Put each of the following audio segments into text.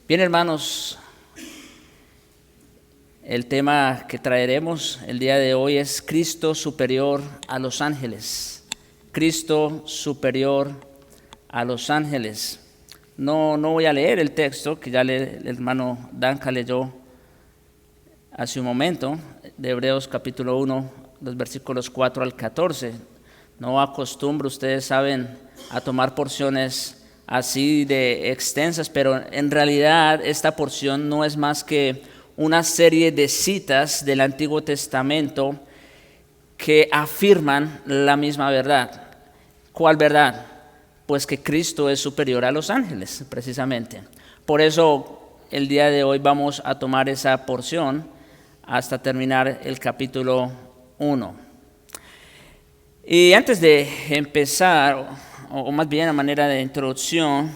Bien, hermanos, el tema que traeremos el día de hoy es Cristo superior a los ángeles. Cristo superior a los ángeles. No voy a leer el texto que ya el hermano Danca leyó hace un momento, de Hebreos capítulo 1, los versículos 4 al 14. No acostumbro, ustedes saben, a tomar porciones así de extensas, pero en realidad esta porción no es más que una serie de citas del Antiguo Testamento que afirman la misma verdad. ¿Cuál verdad? Pues que Cristo es superior a los ángeles, precisamente. Por eso el día de hoy vamos a tomar esa porción hasta terminar el capítulo 1. Y antes de empezar, o más bien a manera de introducción,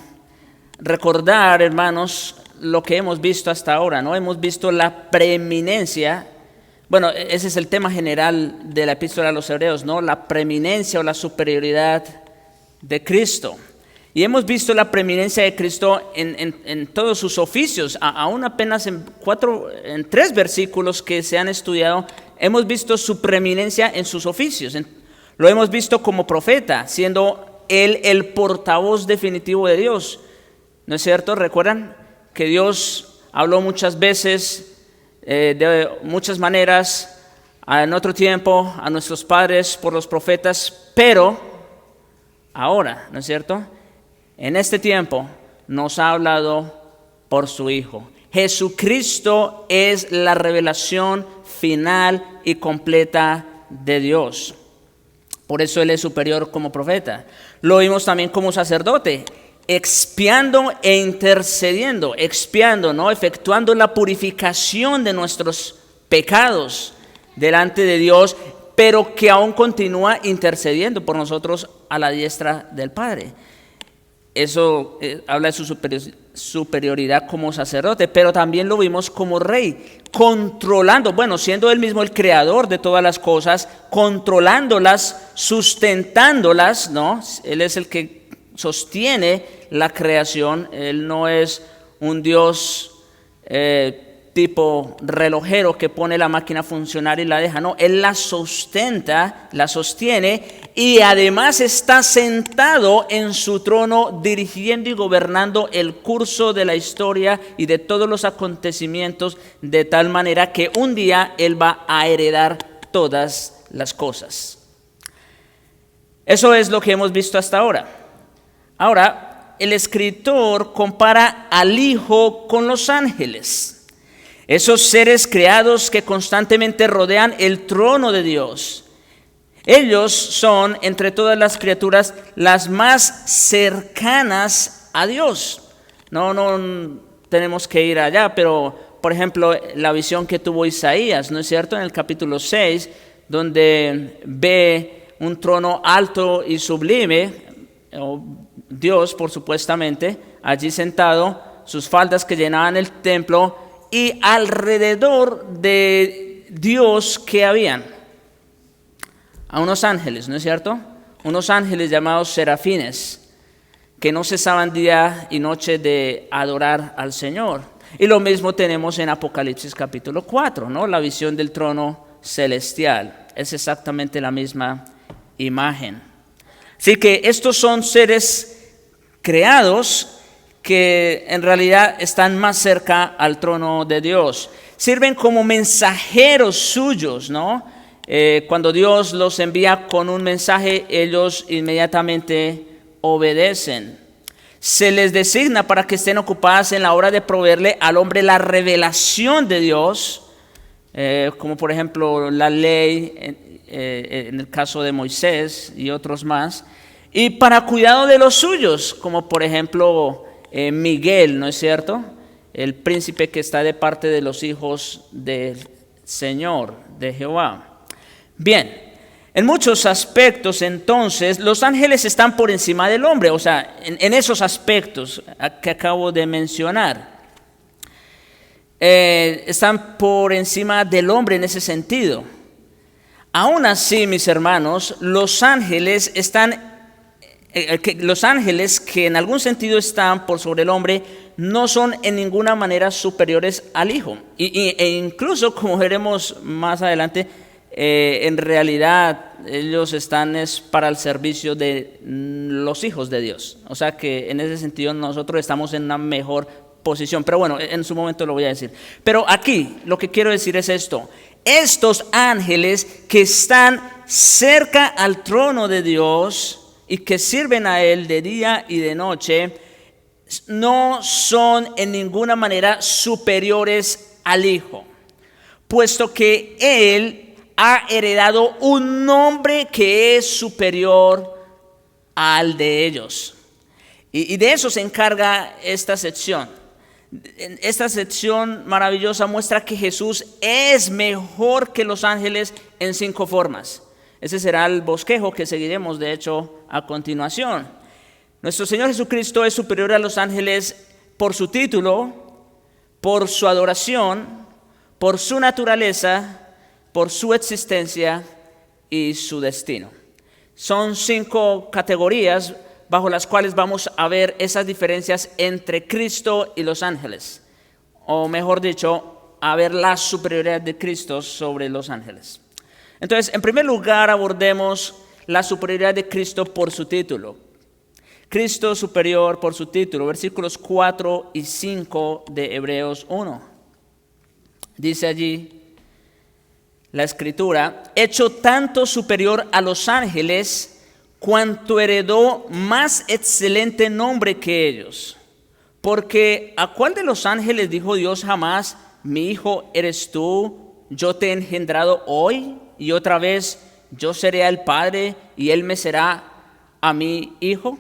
recordar, hermanos, lo que hemos visto hasta ahora, ¿no? Hemos visto la preeminencia, bueno, ese es el tema general de la epístola a los Hebreos, ¿no? La preeminencia o la superioridad de Cristo. Y hemos visto la preeminencia de Cristo en todos sus oficios, aún apenas en 3 versículos que se han estudiado, hemos visto su preeminencia en sus oficios. Lo hemos visto como profeta, siendo él el portavoz definitivo de Dios, ¿no es cierto? ¿Recuerdan que Dios habló muchas veces, de muchas maneras, en otro tiempo, a nuestros padres por los profetas, pero ahora, ¿no es cierto? En este tiempo nos ha hablado por su Hijo. Jesucristo es la revelación final y completa de Dios. Por eso Él es superior como profeta. Lo vimos también como sacerdote, expiando e intercediendo, expiando, ¿no? Efectuando la purificación de nuestros pecados delante de Dios, pero que aún continúa intercediendo por nosotros a la diestra del Padre. Eso habla de su superioridad como sacerdote, pero también lo vimos como rey, controlando, bueno, siendo él mismo el creador de todas las cosas, controlándolas, sustentándolas, ¿no? Él es el que sostiene la creación, él no es un Dios tipo relojero que pone la máquina a funcionar y la deja, no, él la sustenta, la sostiene y además está sentado en su trono dirigiendo y gobernando el curso de la historia y de todos los acontecimientos, de tal manera que un día él va a heredar todas las cosas. Eso es lo que hemos visto hasta ahora. Ahora, el escritor compara al Hijo con los ángeles. Esos seres creados que constantemente rodean el trono de Dios. Ellos son, entre todas las criaturas, las más cercanas a Dios. No tenemos que ir allá, pero, por ejemplo, la visión que tuvo Isaías, ¿no es cierto? En el capítulo 6, donde ve un trono alto y sublime, Dios, por supuestamente, allí sentado, sus faldas que llenaban el templo, y alrededor de Dios que habían a unos ángeles, ¿no es cierto? Unos ángeles llamados serafines, que no cesaban día y noche de adorar al Señor. Y lo mismo tenemos en Apocalipsis capítulo 4, ¿no? La visión del trono celestial. Es exactamente la misma imagen. Así que estos son seres creados que en realidad están más cerca al trono de Dios. Sirven como mensajeros suyos, ¿no? Cuando Dios los envía con un mensaje, ellos inmediatamente obedecen. Se les designa para que estén ocupadas en la obra de proveerle al hombre la revelación de Dios, como por ejemplo la ley en el caso de Moisés y otros más, y para cuidado de los suyos, como por ejemplo Miguel, ¿no es cierto? El príncipe que está de parte de los hijos del Señor, de Jehová. Bien, en muchos aspectos entonces los ángeles están por encima del hombre, o sea, en esos aspectos que acabo de mencionar. Están por encima del hombre en ese sentido. Aún así, mis hermanos, los ángeles están que los ángeles que en algún sentido están por sobre el hombre no son en ninguna manera superiores al Hijo. E incluso, como veremos más adelante, en realidad ellos están para el servicio de los hijos de Dios. O sea que en ese sentido nosotros estamos en una mejor posición. Pero bueno, en su momento lo voy a decir. Pero aquí lo que quiero decir es esto. Estos ángeles que están cerca al trono de Dios y que sirven a Él de día y de noche, no son en ninguna manera superiores al Hijo, puesto que Él ha heredado un nombre que es superior al de ellos. Y de eso se encarga esta sección. Esta sección maravillosa muestra que Jesús es mejor que los ángeles en 5 formas. Ese será el bosquejo que seguiremos, de hecho, a continuación. Nuestro Señor Jesucristo es superior a los ángeles por su título, por su adoración, por su naturaleza, por su existencia y su destino. Son 5 categorías bajo las cuales vamos a ver esas diferencias entre Cristo y los ángeles. O mejor dicho, a ver la superioridad de Cristo sobre los ángeles. Entonces, en primer lugar, abordemos la superioridad de Cristo por su título. Cristo superior por su título, versículos 4 y 5 de Hebreos 1. Dice allí la Escritura: hecho tanto superior a los ángeles, cuanto heredó más excelente nombre que ellos. Porque ¿a cuál de los ángeles dijo Dios jamás: mi hijo eres tú, yo te he engendrado hoy? Y otra vez, yo seré el padre y él me será a mi hijo.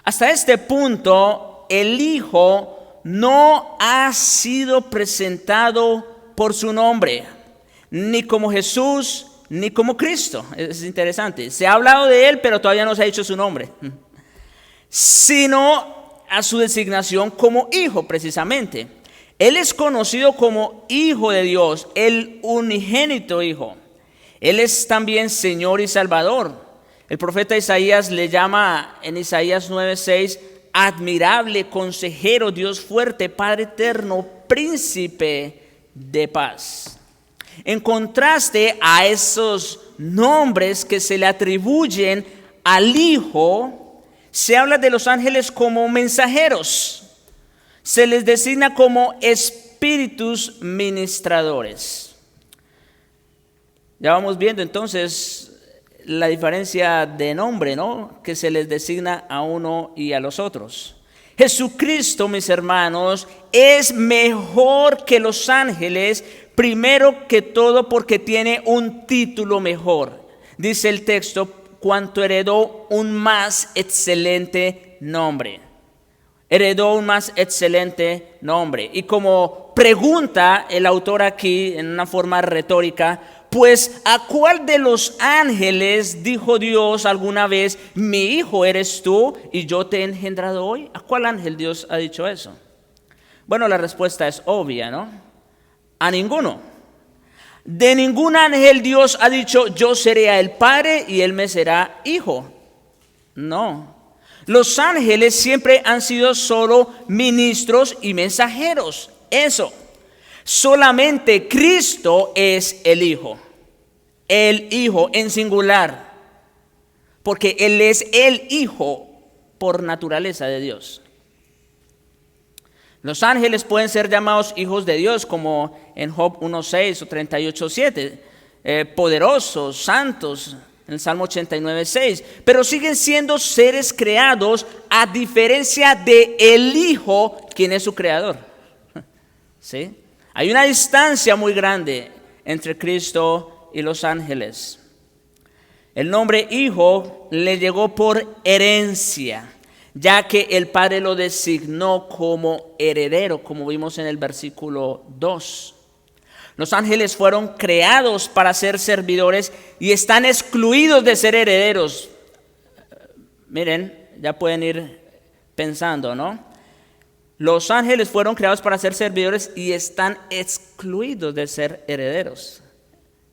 Hasta este punto, el Hijo no ha sido presentado por su nombre, ni como Jesús, ni como Cristo. Es interesante. Se ha hablado de él, pero todavía no se ha dicho su nombre. Sino a su designación como Hijo, precisamente. Él es conocido como Hijo de Dios, el unigénito Hijo. Él es también Señor y Salvador. El profeta Isaías le llama en Isaías 9:6 admirable, consejero, Dios fuerte, Padre eterno, príncipe de paz. En contraste a esos nombres que se le atribuyen al Hijo, se habla de los ángeles como mensajeros. Se les designa como espíritus ministradores. Ya vamos viendo entonces la diferencia de nombre, ¿no?, que se les designa a uno y a los otros. Jesucristo, mis hermanos, es mejor que los ángeles, primero que todo porque tiene un título mejor. Dice el texto, cuanto heredó un más excelente nombre. Heredó un más excelente nombre. Y como pregunta el autor aquí en una forma retórica, pues ¿a cuál de los ángeles dijo Dios alguna vez: mi hijo eres tú y yo te he engendrado hoy? ¿A cuál ángel Dios ha dicho eso? Bueno, la respuesta es obvia, ¿no? A ninguno. De ningún ángel Dios ha dicho: yo seré el padre y él me será hijo. No. Los ángeles siempre han sido solo ministros y mensajeros. Eso. Solamente Cristo es el Hijo. El Hijo en singular. Porque Él es el Hijo por naturaleza de Dios. Los ángeles pueden ser llamados hijos de Dios, como en Job 1:6 o 38:7. Poderosos, santos, en el Salmo 89:6. Pero siguen siendo seres creados a diferencia de el Hijo, quien es su creador. ¿Sí? Hay una distancia muy grande entre Cristo y los ángeles. El nombre Hijo le llegó por herencia, ya que el Padre lo designó como heredero, como vimos en el versículo 2. Los ángeles fueron creados para ser servidores y están excluidos de ser herederos. Miren, ya pueden ir pensando, ¿no? Los ángeles fueron creados para ser servidores y están excluidos de ser herederos.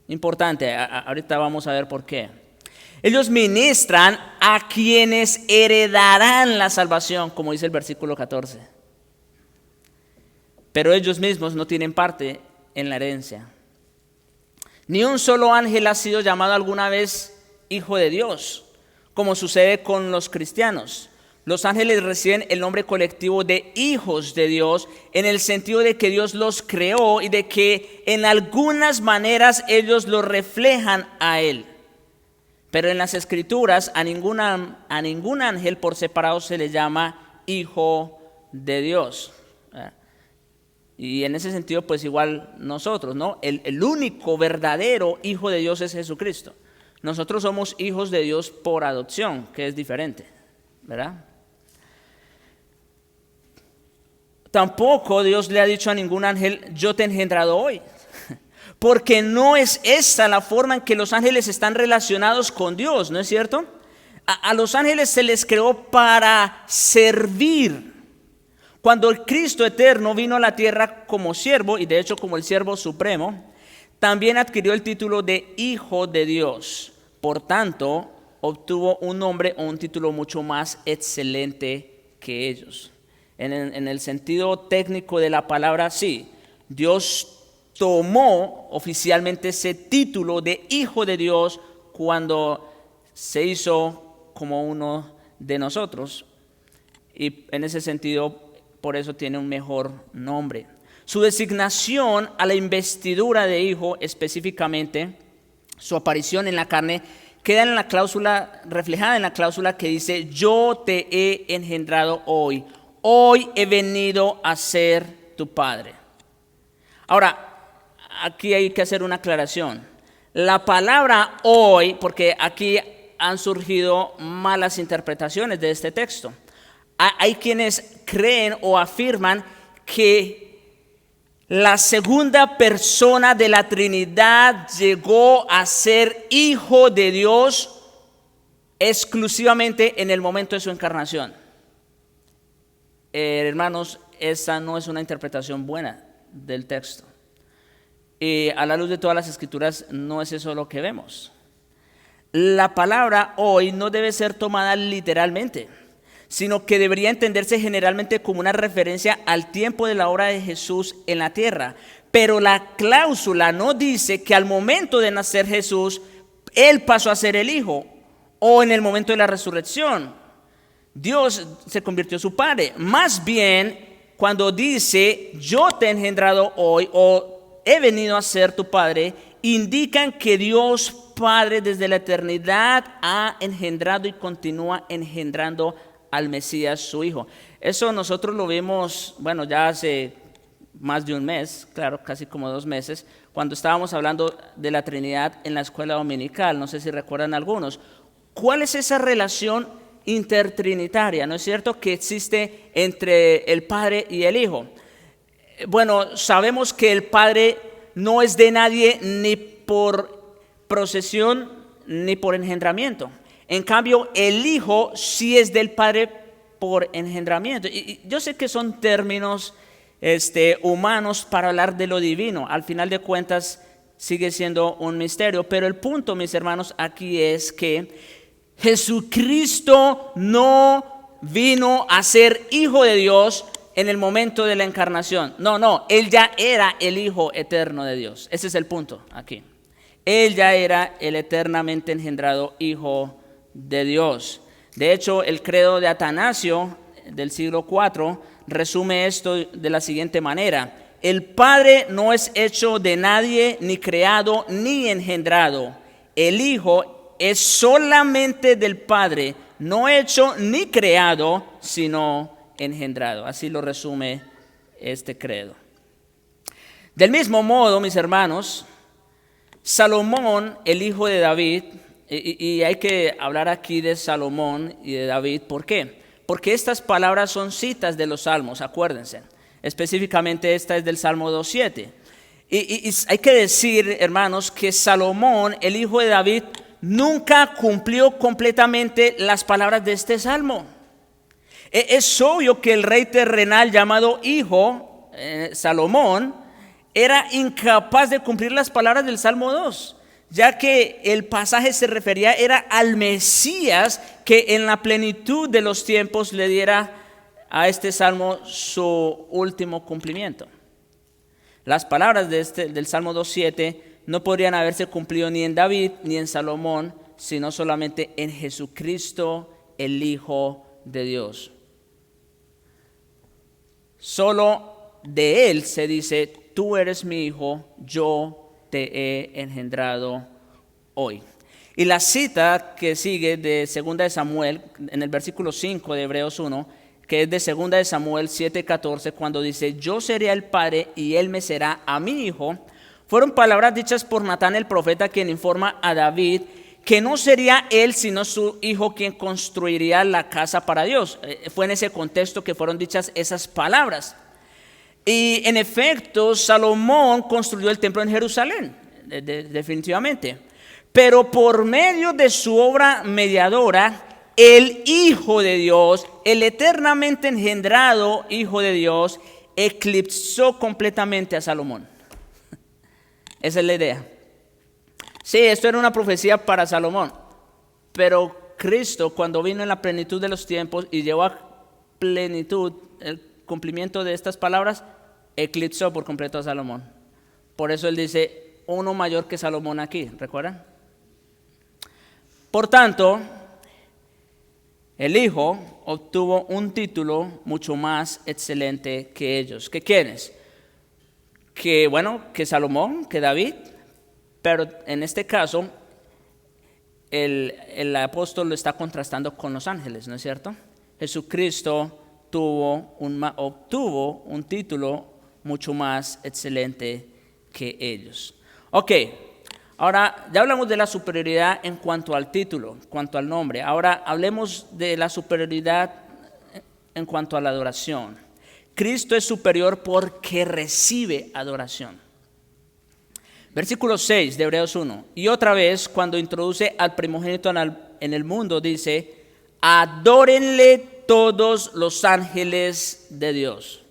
Importante, ahorita vamos a ver por qué. Ellos ministran a quienes heredarán la salvación, como dice el versículo 14. Pero ellos mismos no tienen parte en la herencia. Ni un solo ángel ha sido llamado alguna vez hijo de Dios, como sucede con los cristianos. Los ángeles reciben el nombre colectivo de hijos de Dios en el sentido de que Dios los creó y de que en algunas maneras ellos lo reflejan a Él. Pero en las Escrituras a ningún ángel por separado se le llama hijo de Dios. Y en ese sentido, pues igual nosotros, ¿no? El único verdadero hijo de Dios es Jesucristo. Nosotros somos hijos de Dios por adopción, que es diferente, ¿verdad? Tampoco Dios le ha dicho a ningún ángel, yo te he engendrado hoy. Porque no es esta la forma en que los ángeles están relacionados con Dios, ¿no es cierto? A los ángeles se les creó para servir. Cuando el Cristo eterno vino a la tierra como siervo, y de hecho como el siervo supremo, también adquirió el título de Hijo de Dios. Por tanto, obtuvo un nombre o un título mucho más excelente que ellos. En el sentido técnico de la palabra, sí, Dios tomó oficialmente ese título de Hijo de Dios cuando se hizo como uno de nosotros. Y en ese sentido, por eso tiene un mejor nombre. Su designación a la investidura de hijo, específicamente su aparición en la carne, queda en la cláusula, reflejada en la cláusula que dice, yo te he engendrado hoy. Hoy he venido a ser tu padre. Ahora, aquí hay que hacer una aclaración. La palabra hoy, porque aquí han surgido malas interpretaciones de este texto. Hay quienes creen o afirman que la segunda persona de la Trinidad llegó a ser hijo de Dios exclusivamente en el momento de su encarnación. Hermanos, esa no es una interpretación buena del texto. Y a la luz de todas las escrituras no es eso lo que vemos. La palabra hoy no debe ser tomada literalmente, sino que debería entenderse generalmente como una referencia al tiempo de la obra de Jesús en la tierra. Pero la cláusula no dice que al momento de nacer Jesús, Él pasó a ser el Hijo, o en el momento de la resurrección. Dios se convirtió en su Padre. Más bien, cuando dice, yo te he engendrado hoy, o he venido a ser tu Padre, indican que Dios Padre desde la eternidad ha engendrado y continúa engendrando al Mesías, su Hijo. Eso nosotros lo vimos, bueno, ya hace más de un mes, claro, casi como 2 meses, cuando estábamos hablando de la Trinidad en la escuela dominical. No sé si recuerdan algunos. ¿Cuál es esa relación intertrinitaria, no es cierto, que existe entre el Padre y el Hijo? Bueno, sabemos que el Padre no es de nadie ni por procesión ni por engendramiento. En cambio, el Hijo sí es del Padre por engendramiento. Y yo sé que son términos humanos para hablar de lo divino. Al final de cuentas sigue siendo un misterio. Pero el punto, mis hermanos, aquí es que Jesucristo no vino a ser Hijo de Dios en el momento de la encarnación. No, Él ya era el Hijo eterno de Dios. Ese es el punto aquí. Él ya era el eternamente engendrado Hijo de Dios. De hecho, el credo de Atanasio del siglo IV resume esto de la siguiente manera: el Padre no es hecho de nadie, ni creado, ni engendrado. El Hijo es solamente del Padre, no hecho ni creado, sino engendrado. Así lo resume este credo. Del mismo modo, mis hermanos, Salomón, el hijo de David, y hay que hablar aquí de Salomón y de David, ¿por qué? Porque estas palabras son citas de los salmos, acuérdense. Específicamente esta es del Salmo 2:7. Y hay que decir, hermanos, que Salomón, el hijo de David, nunca cumplió completamente las palabras de este salmo. Es obvio que el rey terrenal llamado hijo, Salomón, era incapaz de cumplir las palabras del Salmo 2, ya que el pasaje se refería era al Mesías que en la plenitud de los tiempos le diera a este salmo su último cumplimiento. Las palabras del Salmo 2:7 no podrían haberse cumplido ni en David ni en Salomón, sino solamente en Jesucristo, el Hijo de Dios. Solo de Él se dice: tú eres mi hijo, yo te he engendrado hoy. Y la cita que sigue de 2 de Samuel, en el versículo 5 de Hebreos 1, que es de 2 de Samuel 7:14, cuando dice: yo seré el padre y él me será a mi hijo, fueron palabras dichas por Natán el profeta, quien informa a David que no sería él sino su hijo quien construiría la casa para Dios. Fue en ese contexto que fueron dichas esas palabras. Y en efecto, Salomón construyó el templo en Jerusalén, definitivamente. Pero por medio de su obra mediadora, el Hijo de Dios, el eternamente engendrado Hijo de Dios, eclipsó completamente a Salomón. Esa es la idea. Sí, esto era una profecía para Salomón, pero Cristo, cuando vino en la plenitud de los tiempos y llevó a plenitud el cumplimiento de estas palabras, eclipsó por completo a Salomón. Por eso él dice: uno mayor que Salomón aquí, ¿recuerdan? Por tanto, el Hijo obtuvo un título mucho más excelente que ellos. ¿Que quiénes? Que Salomón, que David. Pero en este caso, el apóstol lo está contrastando con los ángeles, ¿no es cierto? Jesucristo obtuvo un título mucho más excelente que ellos. Ok, ahora ya hablamos de la superioridad en cuanto al título, en cuanto al nombre. Ahora hablemos de la superioridad en cuanto a la adoración. Cristo es superior porque recibe adoración. Versículo 6 de Hebreos 1. Y otra vez, cuando introduce al primogénito en el mundo, dice: adórenle todos los ángeles de Dios.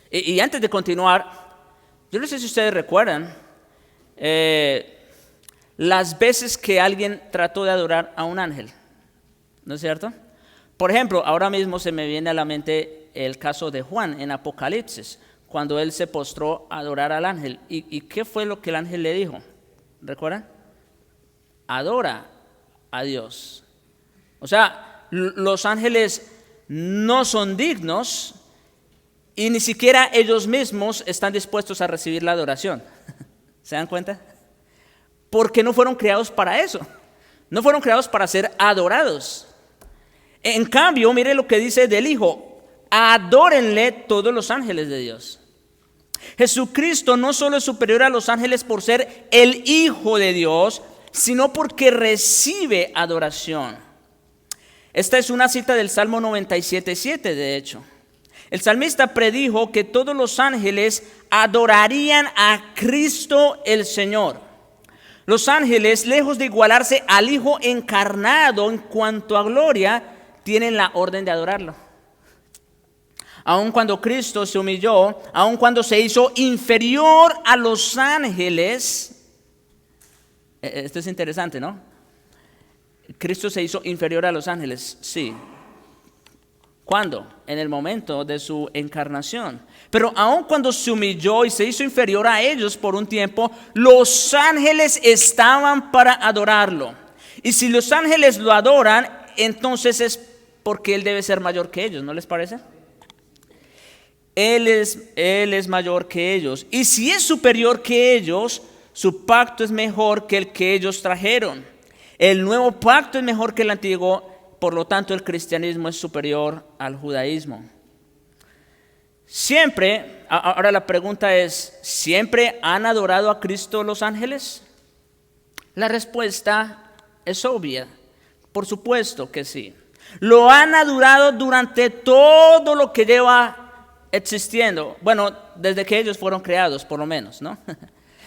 Y antes de continuar, yo no sé si ustedes recuerdan las veces que alguien trató de adorar a un ángel, ¿no es cierto? Por ejemplo, ahora mismo se me viene a la mente el caso de Juan en Apocalipsis, cuando él se postró a adorar al ángel. ¿Y qué fue lo que el ángel le dijo? ¿Recuerdan? Adora a Dios. O sea, los ángeles no son dignos y ni siquiera ellos mismos están dispuestos a recibir la adoración. ¿Se dan cuenta? Porque no fueron creados para eso. No fueron creados para ser adorados. En cambio, mire lo que dice del Hijo: adórenle todos los ángeles de Dios. Jesucristo no solo es superior a los ángeles por ser el Hijo de Dios, sino porque recibe adoración. Esta es una cita del Salmo 97:7, de hecho. El salmista predijo que todos los ángeles adorarían a Cristo el Señor. Los ángeles, lejos de igualarse al Hijo encarnado en cuanto a gloria, tienen la orden de adorarlo. Aun cuando Cristo se humilló, aun cuando se hizo inferior a los ángeles, esto es interesante, ¿no? Cristo se hizo inferior a los ángeles, sí. ¿Cuándo? En el momento de su encarnación. Pero aun cuando se humilló y se hizo inferior a ellos por un tiempo, los ángeles estaban para adorarlo. Y si los ángeles lo adoran, entonces es porque Él debe ser mayor que ellos, ¿no les parece? Él es mayor que ellos. Y si es superior que ellos, su pacto es mejor que el que ellos trajeron. El nuevo pacto es mejor que el antiguo. Por lo tanto, el cristianismo es superior al judaísmo. Siempre, ahora la pregunta es: ¿siempre han adorado a Cristo los ángeles? La respuesta es obvia. Por supuesto que sí. Lo han adorado durante todo lo que lleva existiendo. Bueno, desde que ellos fueron creados, por lo menos, ¿no?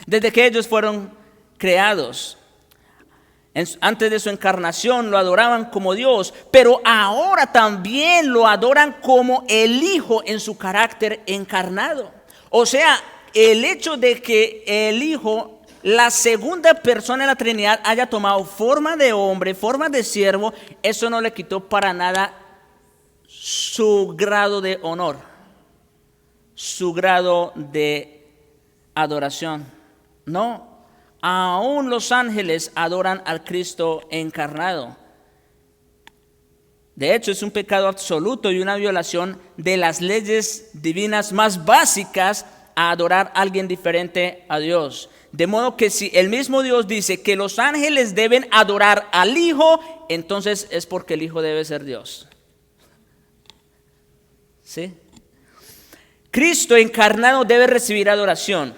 Desde que ellos fueron creados. Antes de su encarnación lo adoraban como Dios, pero ahora también lo adoran como el Hijo en su carácter encarnado. O sea, el hecho de que el Hijo la segunda persona de la Trinidad haya tomado forma de hombre, forma de siervo, eso no le quitó para nada su grado de honor, su grado de adoración. No, aún los ángeles adoran al Cristo encarnado. De hecho, es un pecado absoluto y una violación de las leyes divinas más básicas a adorar a alguien diferente a Dios. De modo que si el mismo Dios dice que los ángeles deben adorar al Hijo, entonces es porque el Hijo debe ser Dios. ¿Sí? Cristo encarnado debe recibir adoración.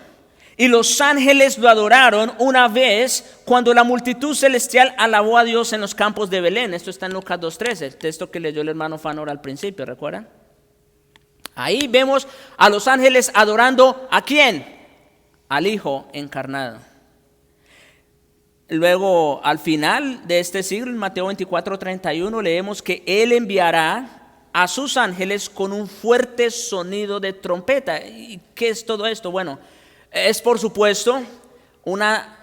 Y los ángeles lo adoraron una vez cuando la multitud celestial alabó a Dios en los campos de Belén. Esto está en Lucas 2:13, el texto que leyó el hermano Fanor al principio, ¿recuerdan? Ahí vemos a los ángeles adorando ¿a quién? Al Hijo encarnado. Luego, al final de este siglo, en Mateo 24:31, leemos que Él enviará a sus ángeles con un fuerte sonido de trompeta. ¿Y qué es todo esto? Bueno, es por supuesto una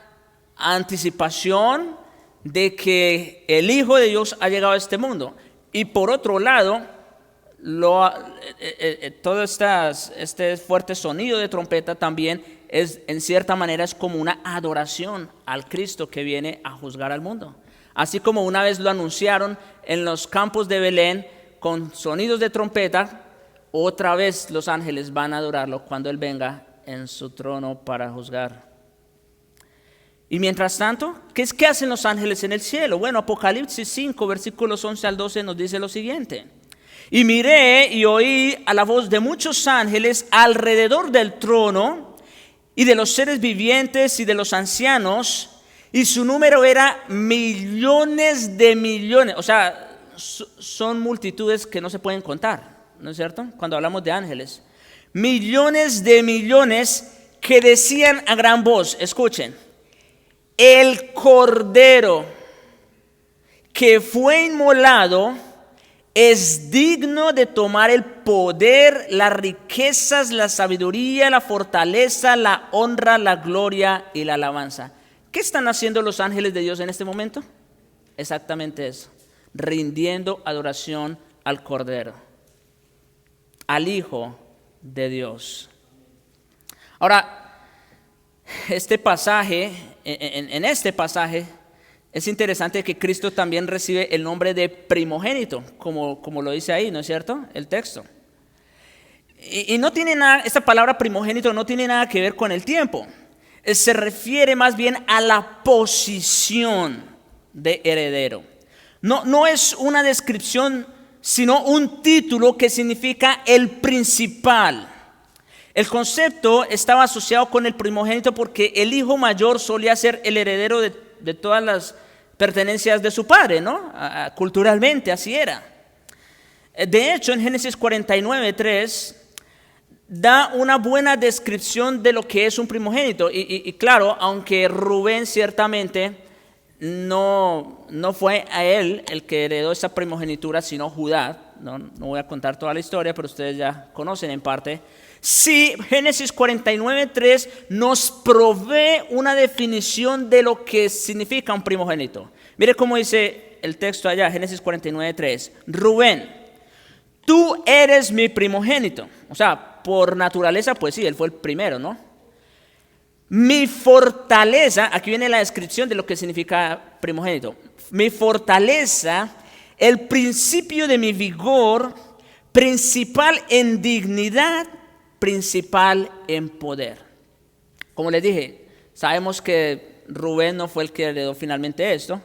anticipación de que el Hijo de Dios ha llegado a este mundo. Y por otro lado, todo este fuerte sonido de trompeta también es, en cierta manera, es como una adoración al Cristo que viene a juzgar al mundo. Así como una vez lo anunciaron en los campos de Belén con sonidos de trompeta, otra vez los ángeles van a adorarlo cuando Él venga en su trono para juzgar. Y mientras tanto, ¿qué hacen los ángeles en el cielo? Bueno, Apocalipsis 5, versículos 11 al 12 nos dice lo siguiente. Y miré y oí a la voz de muchos ángeles alrededor del trono y de los seres vivientes y de los ancianos, y su número era millones de millones. O sea, son multitudes que no se pueden contar, ¿no es cierto? Cuando hablamos de ángeles. Millones de millones que decían a gran voz, escuchen, el Cordero que fue inmolado es digno de tomar el poder, las riquezas, la sabiduría, la fortaleza, la honra, la gloria y la alabanza. ¿Qué están haciendo los ángeles de Dios en este momento? Exactamente eso, rindiendo adoración al Cordero, al Hijo de Dios. Ahora, este pasaje, en este pasaje es interesante que Cristo también recibe el nombre de primogénito, como lo dice ahí, ¿no es cierto? El texto. Y no tiene nada, esta palabra primogénito no tiene nada que ver con el tiempo. Se refiere más bien a la posición de heredero. No es una descripción, sino un título que significa el principal. El concepto estaba asociado con el primogénito porque el hijo mayor solía ser el heredero de todas las pertenencias de su padre, ¿no? Culturalmente así era. De hecho, en Génesis 49:3 da una buena descripción de lo que es un primogénito. Y claro, aunque Rubén ciertamente no fue a él el que heredó esa primogenitura, sino Judá. No voy a contar toda la historia, pero ustedes ya conocen en parte. Sí, Génesis 49:3 nos provee una definición de lo que significa un primogénito. Mire cómo dice el texto allá, Génesis 49:3. Rubén, tú eres mi primogénito. O sea, por naturaleza, pues sí, él fue el primero, ¿no? Mi fortaleza, aquí viene la descripción de lo que significa primogénito. Mi fortaleza, el principio de mi vigor, principal en dignidad, principal en poder. Como les dije, sabemos que Rubén no fue el que heredó finalmente esto,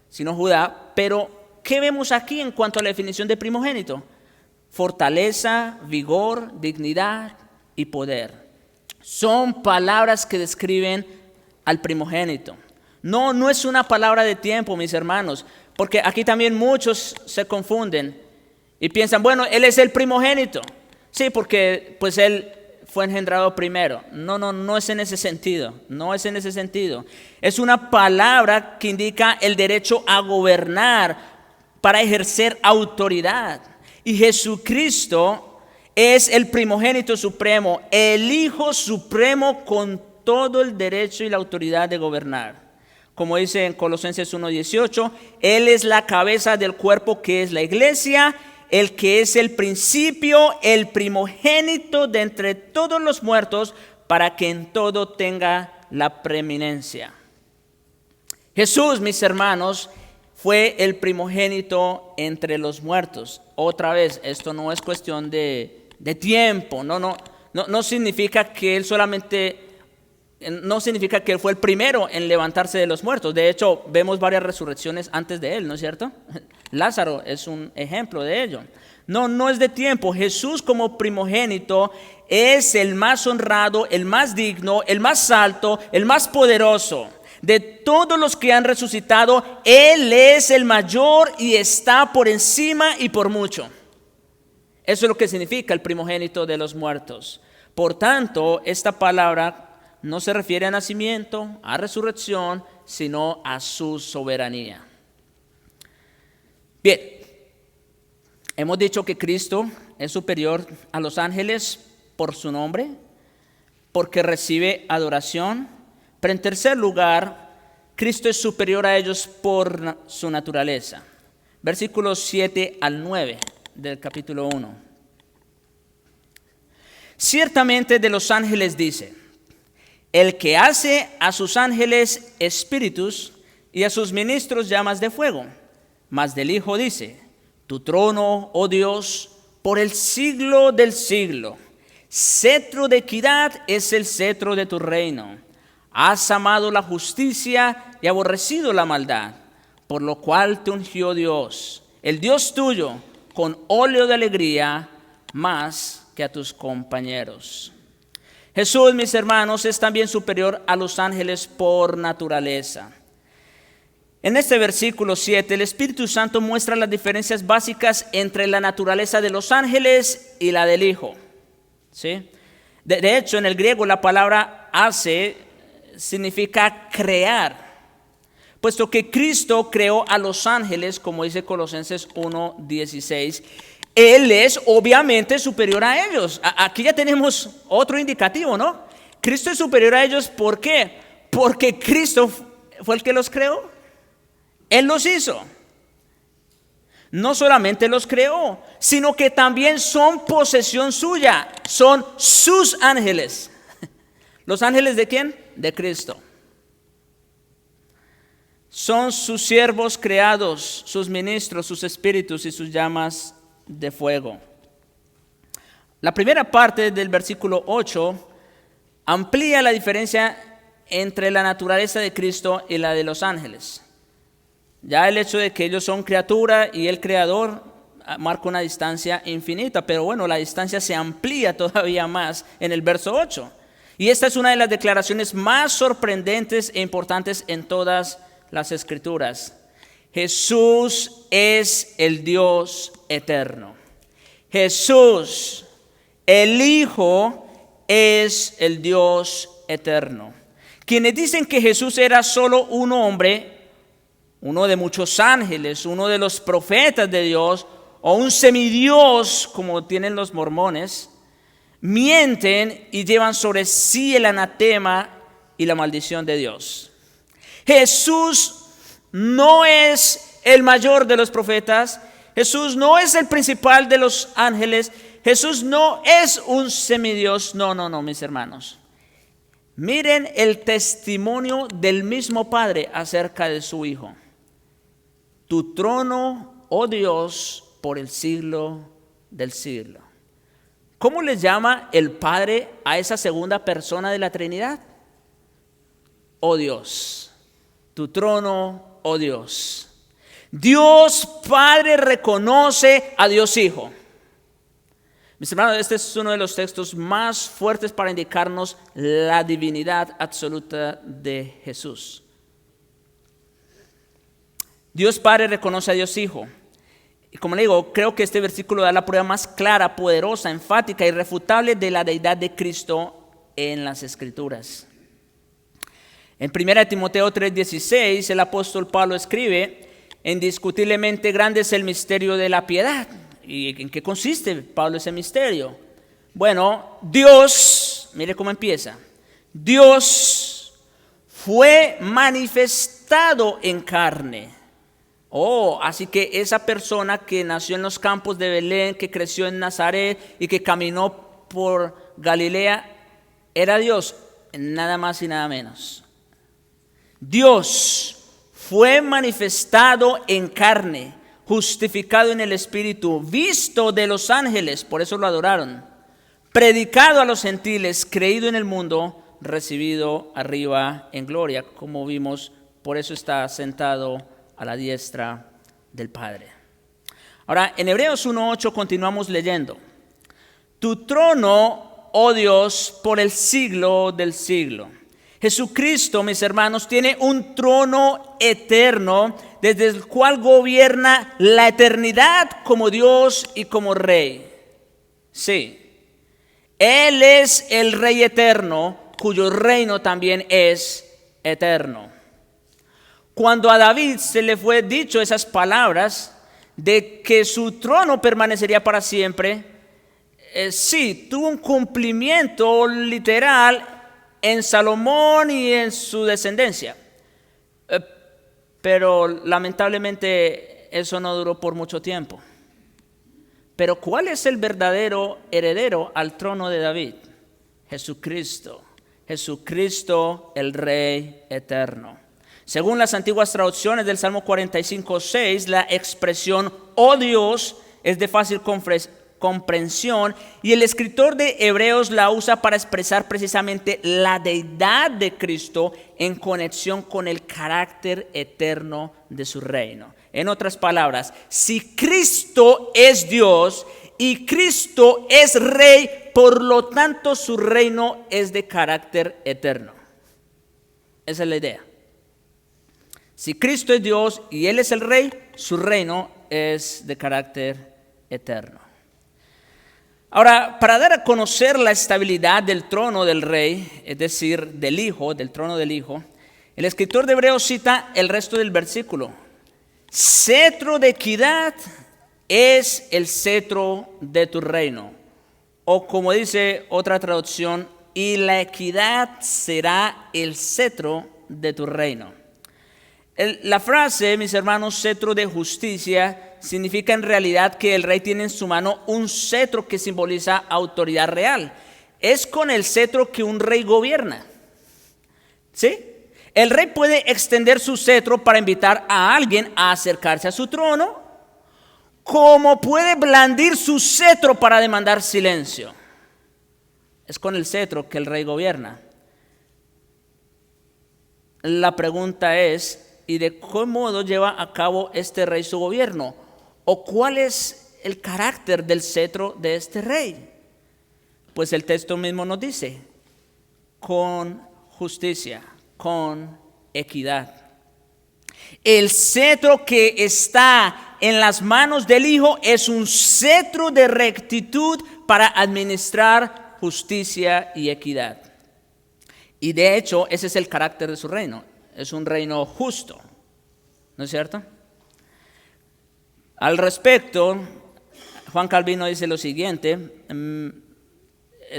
sino Judá, pero ¿qué vemos aquí en cuanto a la definición de primogénito? Fortaleza, vigor, dignidad y poder. Son palabras que describen al primogénito. No es una palabra de tiempo, mis hermanos, porque aquí también muchos se confunden y piensan, bueno, él es el primogénito. Sí, porque pues él fue engendrado primero. No es en ese sentido. No es en ese sentido. Es una palabra que indica el derecho a gobernar para ejercer autoridad. Y Jesucristo es el primogénito supremo, el Hijo supremo con todo el derecho y la autoridad de gobernar. Como dice en Colosenses 1:18, Él es la cabeza del cuerpo que es la iglesia, el que es el principio, el primogénito de entre todos los muertos, para que en todo tenga la preeminencia. Jesús, mis hermanos, fue el primogénito entre los muertos. Otra vez, esto no es cuestión de tiempo, no significa que Él solamente... No significa que Él fue el primero en levantarse de los muertos. De hecho, vemos varias resurrecciones antes de Él, ¿no es cierto? Lázaro es un ejemplo de ello. No es de tiempo. Jesús como primogénito es el más honrado, el más digno, el más alto, el más poderoso. De todos los que han resucitado, Él es el mayor y está por encima y por mucho. Eso es lo que significa el primogénito de los muertos. Por tanto, esta palabra no se refiere a nacimiento, a resurrección, sino a su soberanía. Bien, hemos dicho que Cristo es superior a los ángeles por su nombre, porque recibe adoración. Pero en tercer lugar, Cristo es superior a ellos por su naturaleza. Versículos 7 al 9 del capítulo 1. Ciertamente de los ángeles dice: el que hace a sus ángeles espíritus y a sus ministros llamas de fuego. Mas del Hijo dice: tu trono, oh Dios, por el siglo del siglo. Cetro de equidad es el cetro de tu reino. Has amado la justicia y aborrecido la maldad, por lo cual te ungió Dios, el Dios tuyo, con óleo de alegría, más que a tus compañeros. Jesús, mis hermanos, es también superior a los ángeles por naturaleza. En este versículo 7, el Espíritu Santo muestra las diferencias básicas entre la naturaleza de los ángeles y la del Hijo. ¿Sí? De hecho, en el griego la palabra hace significa crear, puesto que Cristo creó a los ángeles, como dice Colosenses 1:16. Él es obviamente superior a ellos. Aquí ya tenemos otro indicativo, ¿no? Cristo es superior a ellos, ¿por qué? Porque Cristo fue el que los creó. Él los hizo. No solamente los creó, sino que también son posesión suya. Son sus ángeles. ¿Los ángeles de quién? De Cristo. Son sus siervos creados, sus ministros, sus espíritus y sus llamas de fuego. La primera parte del versículo 8 amplía la diferencia entre la naturaleza de Cristo y la de los ángeles. Ya el hecho de que ellos son criatura y el creador marca una distancia infinita, pero bueno, la distancia se amplía todavía más en el verso 8. Y esta es una de las declaraciones más sorprendentes e importantes en todas las Escrituras. Jesús es el Dios eterno. Jesús, el Hijo, es el Dios eterno. Quienes dicen que Jesús era solo un hombre, uno de muchos ángeles, uno de los profetas de Dios, o un semidios, como tienen los mormones, mienten y llevan sobre sí el anatema y la maldición de Dios. Jesús no es el mayor de los profetas. Jesús no es el principal de los ángeles. Jesús no es un semidios. No, mis hermanos. Miren el testimonio del mismo Padre acerca de su Hijo. Tu trono, oh Dios, por el siglo del siglo. ¿Cómo le llama el Padre a esa segunda persona de la Trinidad? Oh Dios, tu trono, oh Dios. Dios Padre reconoce a Dios Hijo. Mis hermanos, este es uno de los textos más fuertes para indicarnos la divinidad absoluta de Jesús. Dios Padre reconoce a Dios Hijo. Y como le digo, creo que este versículo da la prueba más clara, poderosa, enfática y irrefutable de la deidad de Cristo en las Escrituras. En 1 Timoteo 3:16, el apóstol Pablo escribe: indiscutiblemente grande es el misterio de la piedad. ¿Y en qué consiste, Pablo, ese misterio? Bueno, Dios, mire cómo empieza. Dios fue manifestado en carne. Oh, así que esa persona que nació en los campos de Belén, que creció en Nazaret y que caminó por Galilea, era Dios, nada más y nada menos. Dios fue manifestado en carne, justificado en el Espíritu, visto de los ángeles, por eso lo adoraron, predicado a los gentiles, creído en el mundo, recibido arriba en gloria, como vimos, por eso está sentado a la diestra del Padre. Ahora, en Hebreos 1:8 continuamos leyendo. Tu trono, oh Dios, por el siglo del siglo. Jesucristo, mis hermanos, tiene un trono eterno desde el cual gobierna la eternidad como Dios y como Rey. Sí, Él es el Rey eterno, cuyo reino también es eterno. Cuando a David se le fue dicho esas palabras de que su trono permanecería para siempre, sí, tuvo un cumplimiento literal en Salomón y en su descendencia. Pero lamentablemente eso no duró por mucho tiempo. Pero ¿cuál es el verdadero heredero al trono de David? Jesucristo. Jesucristo, el Rey eterno. Según las antiguas traducciones del Salmo 45:6, la expresión "oh Dios" es de fácil comprensión y el escritor de Hebreos la usa para expresar precisamente la deidad de Cristo en conexión con el carácter eterno de su reino. En otras palabras, si Cristo es Dios y Cristo es Rey, por lo tanto su reino es de carácter eterno. Esa es la idea. Si Cristo es Dios y Él es el Rey, su reino es de carácter eterno. Ahora, para dar a conocer la estabilidad del trono del Rey, es decir, del Hijo, del trono del Hijo, el escritor de Hebreos cita el resto del versículo. Cetro de equidad es el cetro de tu reino. O como dice otra traducción, y la equidad será el cetro de tu reino. La frase, mis hermanos, cetro de justicia, significa en realidad que el rey tiene en su mano un cetro que simboliza autoridad real. Es con el cetro que un rey gobierna. ¿Sí? El rey puede extender su cetro para invitar a alguien a acercarse a su trono, como puede blandir su cetro para demandar silencio. Es con el cetro que el rey gobierna. La pregunta es, ¿y de qué modo lleva a cabo este rey su gobierno? ¿O cuál es el carácter del cetro de este rey? Pues el texto mismo nos dice, con justicia, con equidad. El cetro que está en las manos del Hijo es un cetro de rectitud para administrar justicia y equidad. Y de hecho, ese es el carácter de su reino. Es un reino justo, ¿no es cierto? Al respecto, Juan Calvino dice lo siguiente,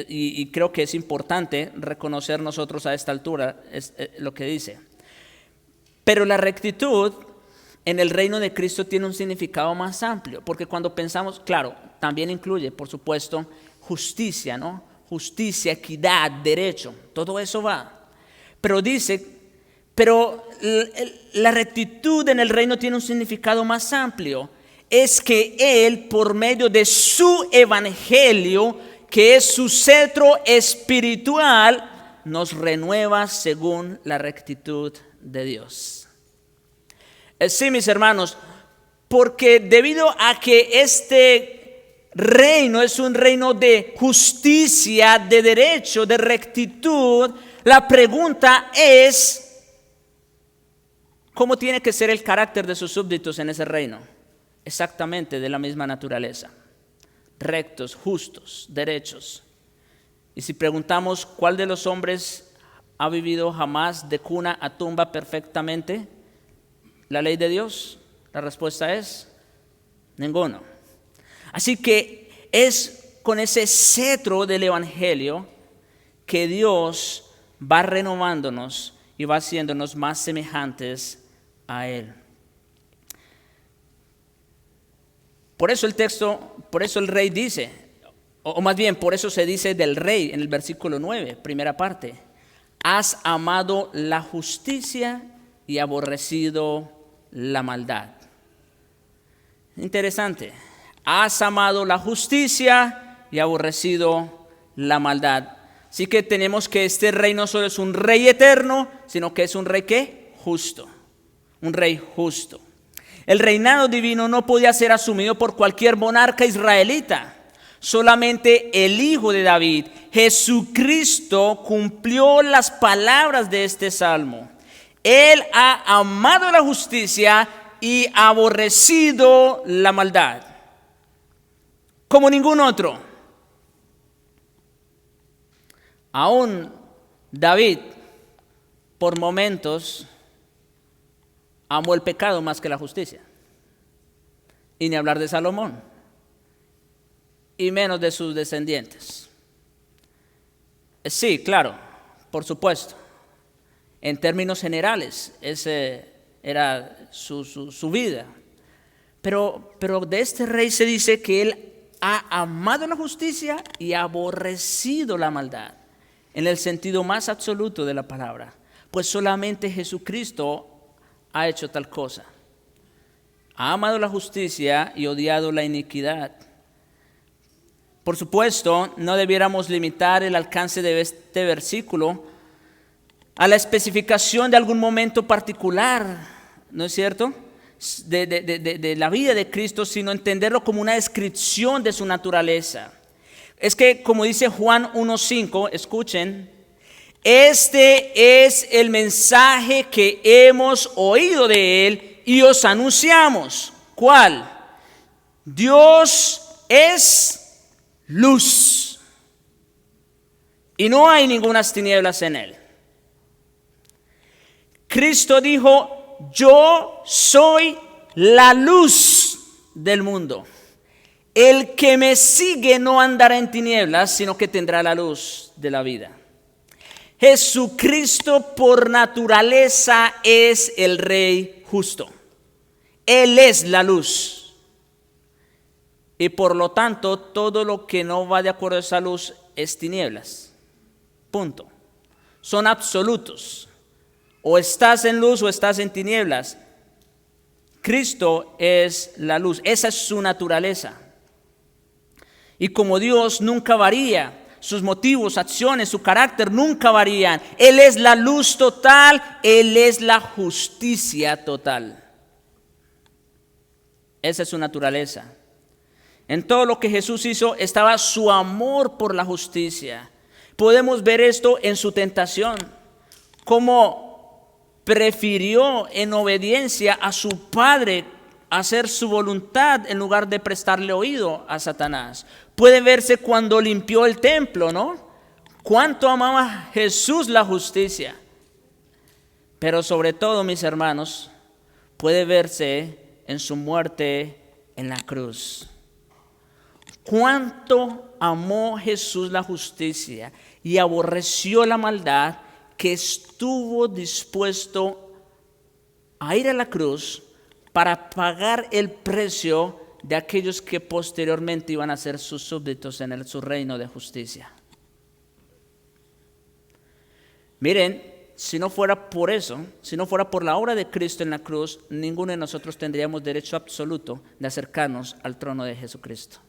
y creo que es importante reconocer nosotros a esta altura lo que dice. Pero la rectitud en el reino de Cristo tiene un significado más amplio, porque cuando pensamos, claro, también incluye, por supuesto, justicia, ¿no? Justicia, equidad, derecho, todo eso va. Pero dice, la rectitud en el reino tiene un significado más amplio. Es que Él, por medio de su evangelio, que es su cetro espiritual, nos renueva según la rectitud de Dios. Sí, mis hermanos, porque debido a que este reino es un reino de justicia, de derecho, de rectitud, la pregunta es, ¿cómo tiene que ser el carácter de sus súbditos en ese reino? Exactamente de la misma naturaleza. Rectos, justos, derechos. Y si preguntamos cuál de los hombres ha vivido jamás de cuna a tumba perfectamente la ley de Dios, la respuesta es ninguno. Así que es con ese cetro del evangelio que Dios va renovándonos y va haciéndonos más semejantes a Él. Por eso el rey dice, o más bien por eso se dice del rey en el versículo 9, primera parte: has amado la justicia y aborrecido la maldad. Interesante. Has amado la justicia y aborrecido la maldad. Así que tenemos que este rey no solo es un rey eterno, sino que es un rey ¿qué? Justo. Un rey justo. El reinado divino no podía ser asumido por cualquier monarca israelita. Solamente el Hijo de David, Jesucristo, cumplió las palabras de este salmo. Él ha amado la justicia y aborrecido la maldad, como ningún otro. Aún David, por momentos, amó el pecado más que la justicia. Y ni hablar de Salomón, y menos de sus descendientes. Sí, claro, por supuesto. En términos generales, ese era su vida. Pero de este rey se dice que él ha amado la justicia y aborrecido la maldad, en el sentido más absoluto de la palabra. Pues solamente Jesucristo ha hecho tal cosa. Ha amado la justicia y odiado la iniquidad. Por supuesto, no debiéramos limitar el alcance de este versículo a la especificación de algún momento particular, ¿no es cierto?, de la vida de Cristo, sino entenderlo como una descripción de su naturaleza. Es que, como dice Juan 1:5, escuchen: este es el mensaje que hemos oído de Él y os anunciamos. ¿Cuál? Dios es luz y no hay ningunas tinieblas en Él. Cristo dijo: yo soy la luz del mundo. El que me sigue no andará en tinieblas, sino que tendrá la luz de la vida. Jesucristo por naturaleza es el Rey justo. Él es la luz. Y por lo tanto, todo lo que no va de acuerdo a esa luz es tinieblas. Punto. Son absolutos. O estás en luz o estás en tinieblas. Cristo es la luz. Esa es su naturaleza. Y como Dios nunca varía, sus motivos, acciones, su carácter nunca varían. Él es la luz total, Él es la justicia total. Esa es su naturaleza. En todo lo que Jesús hizo estaba su amor por la justicia. Podemos ver esto en su tentación, cómo prefirió en obediencia a su Padre hacer su voluntad en lugar de prestarle oído a Satanás. Puede verse cuando limpió el templo, ¿no? Cuánto amaba Jesús la justicia. Pero sobre todo, mis hermanos, puede verse en su muerte en la cruz. Cuánto amó Jesús la justicia y aborreció la maldad, que estuvo dispuesto a ir a la cruz para pagar el precio de aquellos que posteriormente iban a ser sus súbditos en su reino de justicia. Miren, si no fuera por eso, si no fuera por la obra de Cristo en la cruz, ninguno de nosotros tendríamos derecho absoluto de acercarnos al trono de Jesucristo.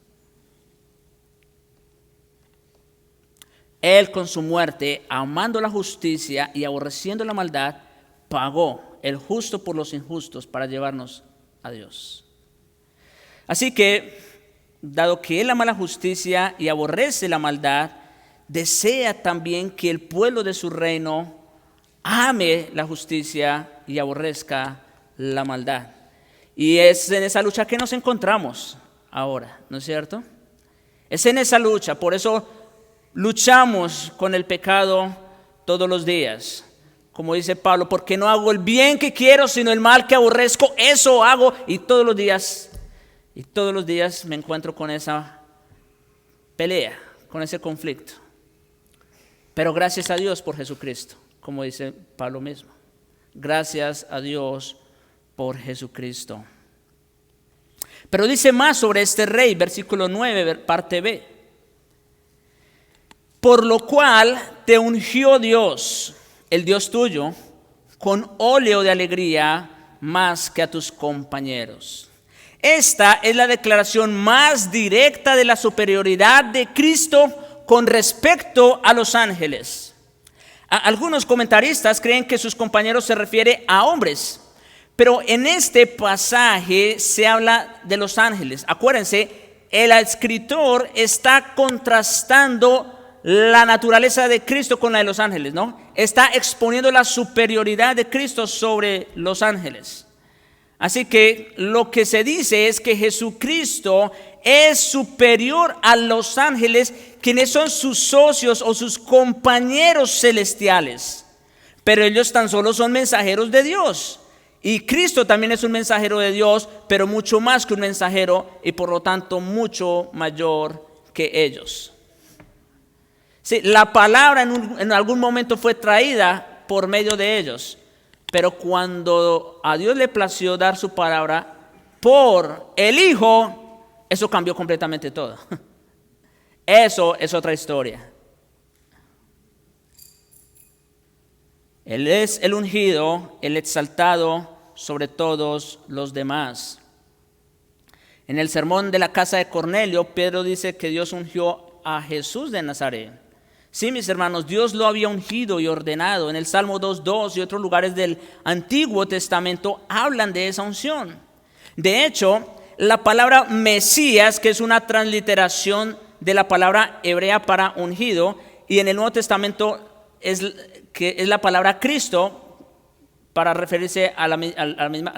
Él, con su muerte, amando la justicia y aborreciendo la maldad, pagó el justo por los injustos para llevarnos a Dios. Así que, dado que Él ama la justicia y aborrece la maldad, desea también que el pueblo de su reino ame la justicia y aborrezca la maldad. Y es en esa lucha que nos encontramos ahora, ¿no es cierto? Es en esa lucha, por eso luchamos con el pecado todos los días. Como dice Pablo, porque no hago el bien que quiero, sino el mal que aborrezco, eso hago. Y todos los días me encuentro con esa pelea, con ese conflicto. Pero gracias a Dios por Jesucristo, como dice Pablo mismo. Gracias a Dios por Jesucristo. Pero dice más sobre este rey, versículo 9, parte B. Por lo cual te ungió Dios, el Dios tuyo, con óleo de alegría más que a tus compañeros. Esta es la declaración más directa de la superioridad de Cristo con respecto a los ángeles. Algunos comentaristas creen que sus compañeros se refiere a hombres, pero en este pasaje se habla de los ángeles. Acuérdense, el escritor está contrastando la naturaleza de Cristo con la de los ángeles, ¿no? Está exponiendo la superioridad de Cristo sobre los ángeles. Así que lo que se dice es que Jesucristo es superior a los ángeles, quienes son sus socios o sus compañeros celestiales. Pero ellos tan solo son mensajeros de Dios. Y Cristo también es un mensajero de Dios, pero mucho más que un mensajero y por lo tanto mucho mayor que ellos. Sí, la palabra en algún momento fue traída por medio de ellos, pero cuando a Dios le plació dar su palabra por el Hijo, eso cambió completamente todo. Eso es otra historia. Él es el ungido, el exaltado sobre todos los demás. En el sermón de la casa de Cornelio, Pedro dice que Dios ungió a Jesús de Nazaret. Sí, mis hermanos, Dios lo había ungido y ordenado. En el Salmo 2:2 y otros lugares del Antiguo Testamento hablan de esa unción. De hecho, la palabra Mesías, que es una transliteración de la palabra hebrea para ungido, y en el Nuevo Testamento es la palabra Cristo para referirse al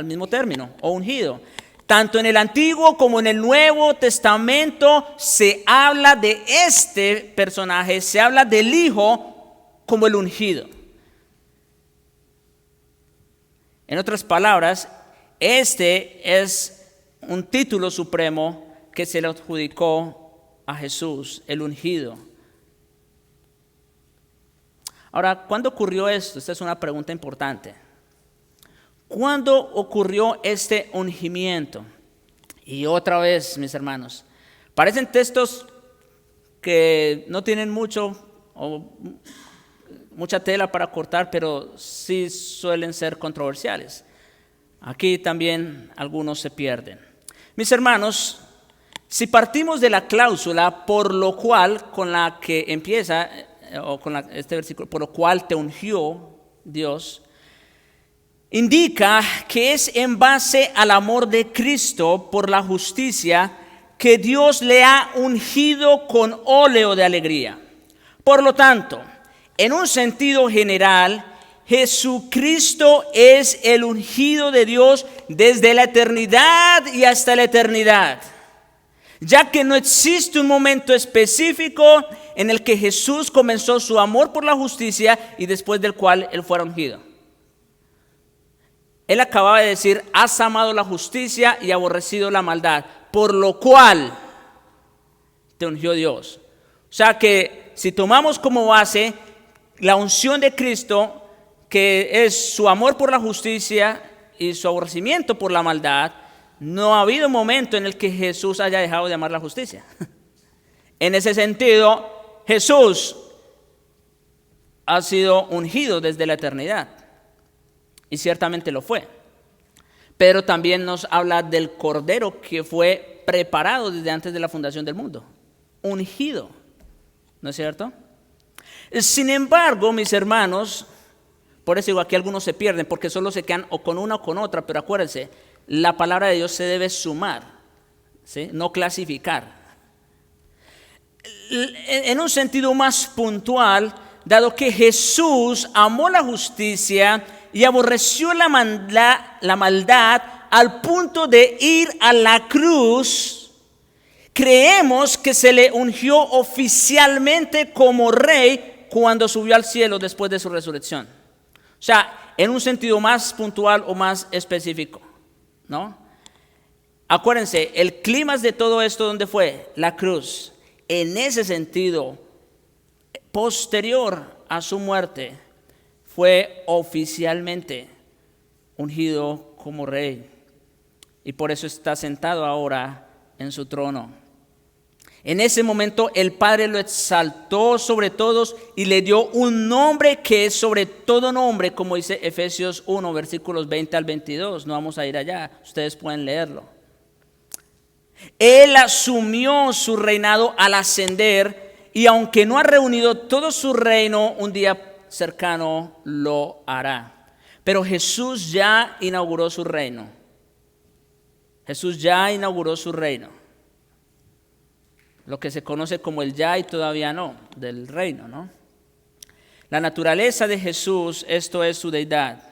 mismo término, o ungido. Tanto en el Antiguo como en el Nuevo Testamento se habla de este personaje, se habla del Hijo como el ungido. En otras palabras, este es un título supremo que se le adjudicó a Jesús, el ungido. Ahora, ¿cuándo ocurrió esto? Esta es una pregunta importante. ¿Cuándo ocurrió este ungimiento? Y otra vez, mis hermanos, parecen textos que no tienen mucha tela para cortar, pero sí suelen ser controversiales. Aquí también algunos se pierden. Mis hermanos, si partimos de la cláusula por lo cual, con la que empieza, o con este versículo, por lo cual te ungió Dios, indica que es en base al amor de Cristo por la justicia que Dios le ha ungido con óleo de alegría. Por lo tanto, en un sentido general, Jesucristo es el ungido de Dios desde la eternidad y hasta la eternidad, ya que no existe un momento específico en el que Jesús comenzó su amor por la justicia y después del cual Él fuera ungido. Él acababa de decir, has amado la justicia y aborrecido la maldad, por lo cual te ungió Dios. O sea que si tomamos como base la unción de Cristo, que es su amor por la justicia y su aborrecimiento por la maldad, no ha habido momento en el que Jesús haya dejado de amar la justicia. En ese sentido, Jesús ha sido ungido desde la eternidad. Y ciertamente lo fue. Pero también nos habla del Cordero que fue preparado desde antes de la fundación del mundo. Ungido. ¿No es cierto? Sin embargo, mis hermanos, por eso digo, aquí algunos se pierden porque solo se quedan o con una o con otra. Pero acuérdense, la palabra de Dios se debe sumar, ¿sí? No clasificar. En un sentido más puntual, dado que Jesús amó la justicia y aborreció la maldad al punto de ir a la cruz, creemos que se le ungió oficialmente como rey cuando subió al cielo después de su resurrección. O sea, en un sentido más puntual o más específico, ¿no? Acuérdense, el clímax de todo esto, ¿dónde fue? La cruz. En ese sentido, posterior a su muerte, fue oficialmente ungido como rey. Y por eso está sentado ahora en su trono. En ese momento el Padre lo exaltó sobre todos y le dio un nombre que es sobre todo nombre, como dice Efesios 1, versículos 20 al 22. No vamos a ir allá, ustedes pueden leerlo. Él asumió su reinado al ascender y aunque no ha reunido todo su reino, un día cercano lo hará. Pero Jesús ya inauguró su reino. Jesús ya inauguró su reino. Lo que se conoce como el ya y todavía no, del reino, ¿no? La naturaleza de Jesús, esto es su deidad.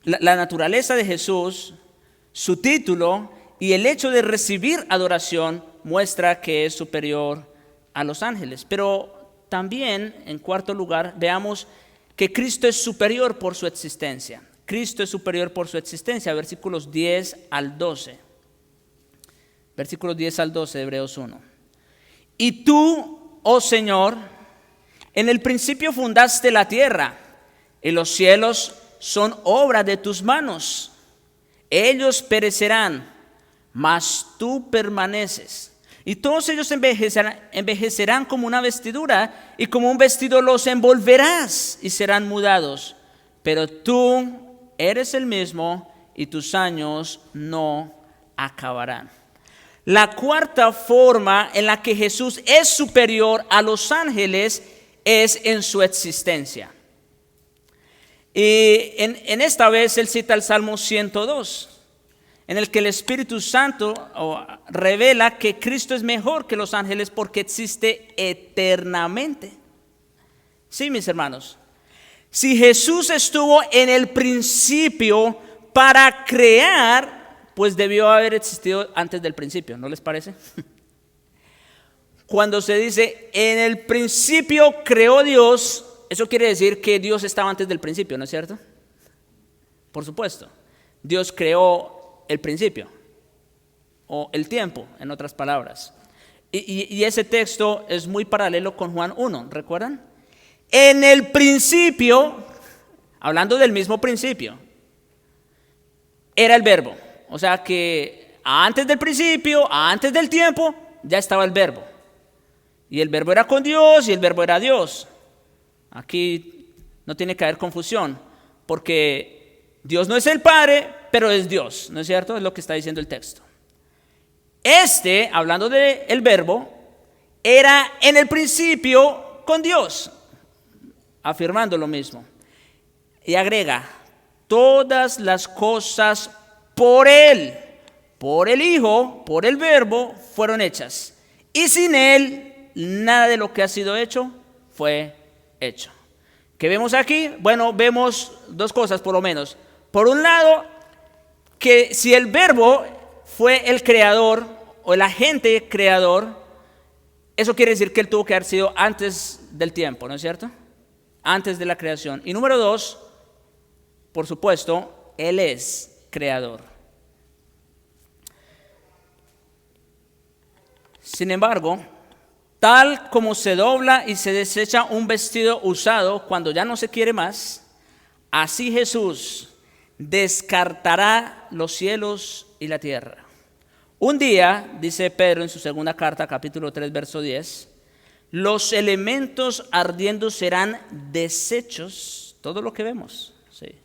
La naturaleza de Jesús, su título y el hecho de recibir adoración muestra que es superior a los ángeles. Pero también, en cuarto lugar, veamos que Cristo es superior por su existencia. Cristo es superior por su existencia, versículos 10 al 12. Versículos 10 al 12 de Hebreos 1. Y tú, oh Señor, en el principio fundaste la tierra, y los cielos son obra de tus manos. Ellos perecerán, mas tú permaneces. Y todos ellos envejecerán como una vestidura, y como un vestido los envolverás y serán mudados. Pero tú eres el mismo, y tus años no acabarán. La cuarta forma en la que Jesús es superior a los ángeles es en su existencia. Y en esta vez él cita el Salmo 102, en el que el Espíritu Santo revela que Cristo es mejor que los ángeles porque existe eternamente. Sí, mis hermanos, si Jesús estuvo en el principio para crear, pues debió haber existido antes del principio, ¿no les parece? Cuando se dice en el principio creó Dios, eso quiere decir que Dios estaba antes del principio, ¿no es cierto? Por supuesto, Dios creó el principio o el tiempo, en otras palabras. Y ese texto es muy paralelo con Juan 1, ¿recuerdan? En el principio, hablando del mismo principio, era el verbo. O sea que antes del principio, antes del tiempo, ya estaba el verbo. Y el verbo era con Dios y el verbo era Dios. Aquí no tiene que haber confusión, porque Dios no es el Padre, pero es Dios, ¿no es cierto? Es lo que está diciendo el texto. Hablando del verbo, era en el principio con Dios, afirmando lo mismo. Y agrega, todas las cosas por Él, por el Hijo, por el Verbo, fueron hechas. Y sin Él, nada de lo que ha sido hecho fue hecho. ¿Qué vemos aquí? Bueno, vemos dos cosas por lo menos. Por un lado, que si el Verbo fue el creador o el agente creador, eso quiere decir que Él tuvo que haber sido antes del tiempo, ¿no es cierto? Antes de la creación. Y número dos, por supuesto, Él es creador. Sin embargo, tal como se dobla y se desecha un vestido usado cuando ya no se quiere más, así Jesús descartará los cielos y la tierra. Un día, dice Pedro en su segunda carta, capítulo 3, verso 10, los elementos ardiendo serán deshechos, todo lo que vemos, ¿sí?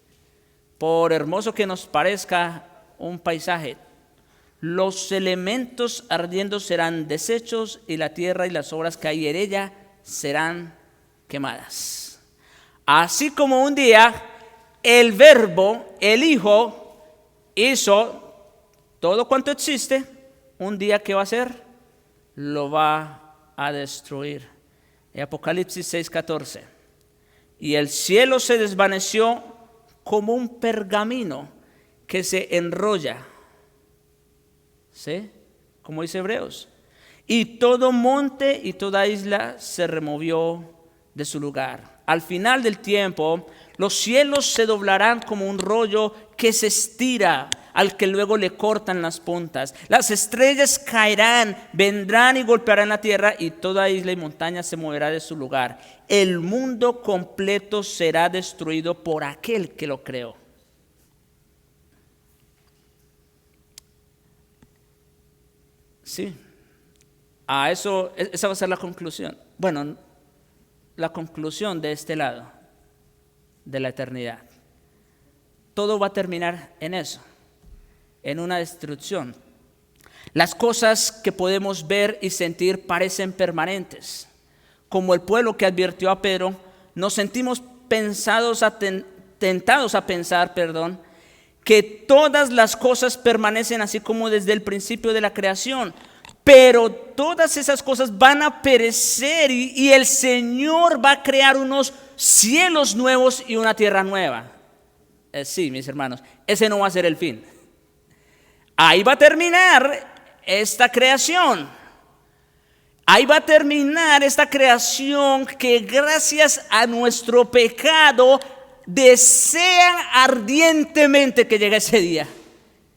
Por hermoso que nos parezca un paisaje, los elementos ardiendo serán deshechos y la tierra y las obras que hay en ella serán quemadas. Así como un día el Verbo, el Hijo, hizo todo cuanto existe, un día ¿qué va a hacer? Lo va a destruir. En Apocalipsis 6:14. Y el cielo se desvaneció como un pergamino que se enrolla. ¿Sí? Como dice Hebreos. Y todo monte y toda isla se removió de su lugar. Al final del tiempo, los cielos se doblarán como un rollo que se estira, al que luego le cortan las puntas. Las estrellas caerán, vendrán y golpearán la tierra, y toda isla y montaña se moverá de su lugar. El mundo completo será destruido por aquel que lo creó. Sí, esa va a ser la conclusión. Bueno, la conclusión de este lado, de la eternidad. Todo va a terminar en eso, en una destrucción. Las cosas que podemos ver y sentir parecen permanentes. Como el pueblo que advirtió a Pedro, nos sentimos tentados a pensar, que todas las cosas permanecen así como desde el principio de la creación. Pero todas esas cosas van a perecer y el Señor va a crear unos cielos nuevos y una tierra nueva. Sí, mis hermanos, ese no va a ser el fin. Ahí va a terminar esta creación. Ahí va a terminar esta creación que gracias a nuestro pecado desea ardientemente que llegue ese día.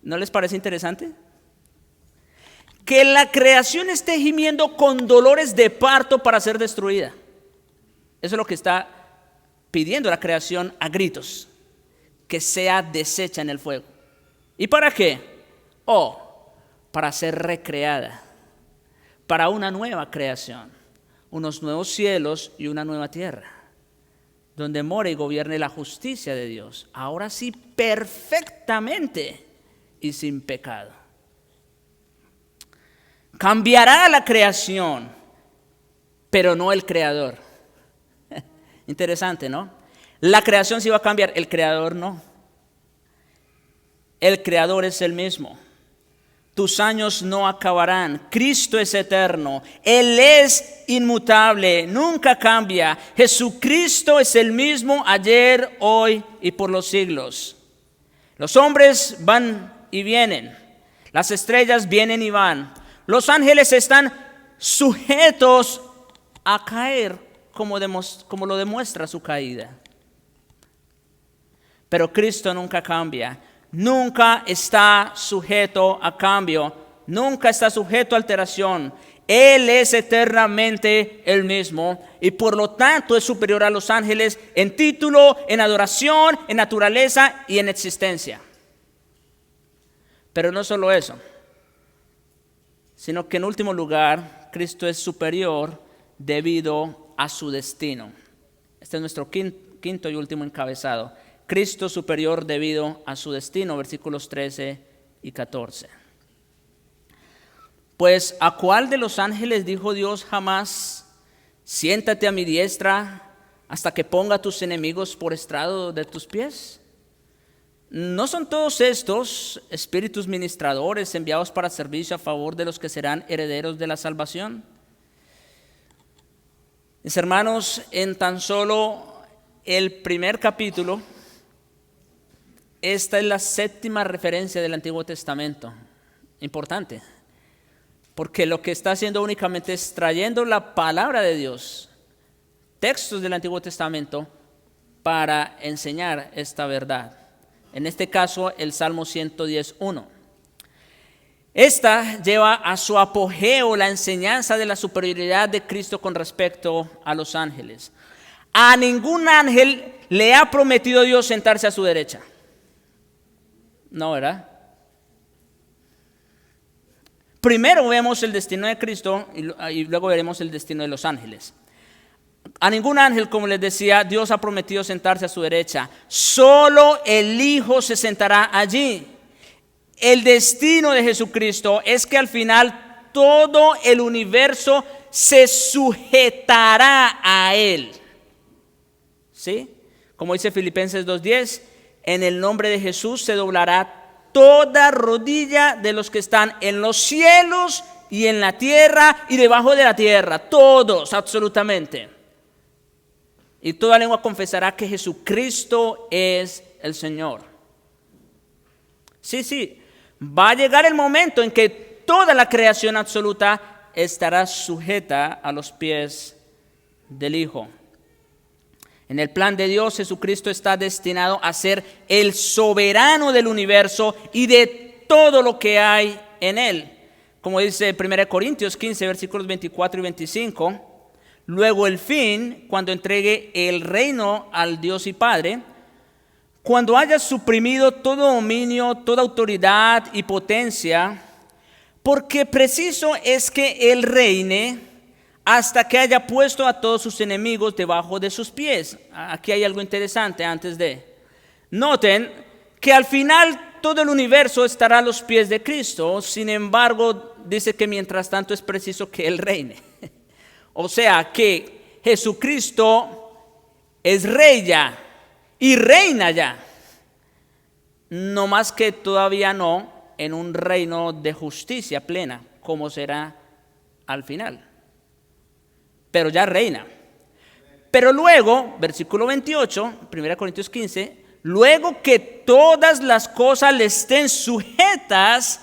¿No les parece interesante? Que la creación esté gimiendo con dolores de parto para ser destruida. Eso es lo que está pidiendo la creación a gritos. Que sea deshecha en el fuego. ¿Y para qué? Para ser recreada. Para una nueva creación. Unos nuevos cielos y una nueva tierra. Donde more y gobierne la justicia de Dios. Ahora sí, perfectamente y sin pecado. Cambiará la creación, pero no el creador. Interesante, ¿no? La creación sí va a cambiar, el creador no. El creador es el mismo. Tus años no acabarán. Cristo es eterno. Él es inmutable, nunca cambia. Jesucristo es el mismo ayer, hoy y por los siglos. Los hombres van y vienen. Las estrellas vienen y van. Los ángeles están sujetos a caer como lo demuestra su caída. Pero Cristo nunca cambia, nunca está sujeto a cambio, nunca está sujeto a alteración. Él es eternamente el mismo y por lo tanto es superior a los ángeles en título, en adoración, en naturaleza y en existencia. Pero no solo eso, sino que en último lugar, Cristo es superior debido a su destino. Este es nuestro quinto y último encabezado. Cristo superior debido a su destino, versículos 13 y 14. Pues, ¿a cuál de los ángeles dijo Dios jamás, siéntate a mi diestra hasta que ponga a tus enemigos por estrado de tus pies? ¿No son todos estos espíritus ministradores enviados para servicio a favor de los que serán herederos de la salvación? Mis hermanos, en tan solo el primer capítulo, esta es la séptima referencia del Antiguo Testamento. Importante, porque lo que está haciendo únicamente es trayendo la palabra de Dios, textos del Antiguo Testamento, para enseñar esta verdad. En este caso, el Salmo 110:1. Esta lleva a su apogeo la enseñanza de la superioridad de Cristo con respecto a los ángeles. A ningún ángel le ha prometido Dios sentarse a su derecha. No, ¿verdad? Primero vemos el destino de Cristo y luego veremos el destino de los ángeles. A ningún ángel, como les decía, Dios ha prometido sentarse a su derecha. Solo el Hijo se sentará allí. El destino de Jesucristo es que al final todo el universo se sujetará a Él. ¿Sí? Como dice Filipenses 2:10, en el nombre de Jesús se doblará toda rodilla de los que están en los cielos y en la tierra y debajo de la tierra. Todos, absolutamente. Y toda lengua confesará que Jesucristo es el Señor. Sí, va a llegar el momento en que toda la creación absoluta estará sujeta a los pies del Hijo. En el plan de Dios, Jesucristo está destinado a ser el soberano del universo y de todo lo que hay en él. Como dice 1 Corintios 15, versículos 24 y 25, luego el fin, cuando entregue el reino al Dios y Padre, cuando haya suprimido todo dominio, toda autoridad y potencia, porque preciso es que Él reine hasta que haya puesto a todos sus enemigos debajo de sus pies. Aquí hay algo interesante antes de. Noten que al final todo el universo estará a los pies de Cristo. Sin embargo, dice que mientras tanto es preciso que Él reine. O sea que Jesucristo es rey ya y reina ya. No más que todavía no en un reino de justicia plena, como será al final. Pero ya reina. Pero luego, versículo 28, 1 Corintios 15, luego que todas las cosas le estén sujetas,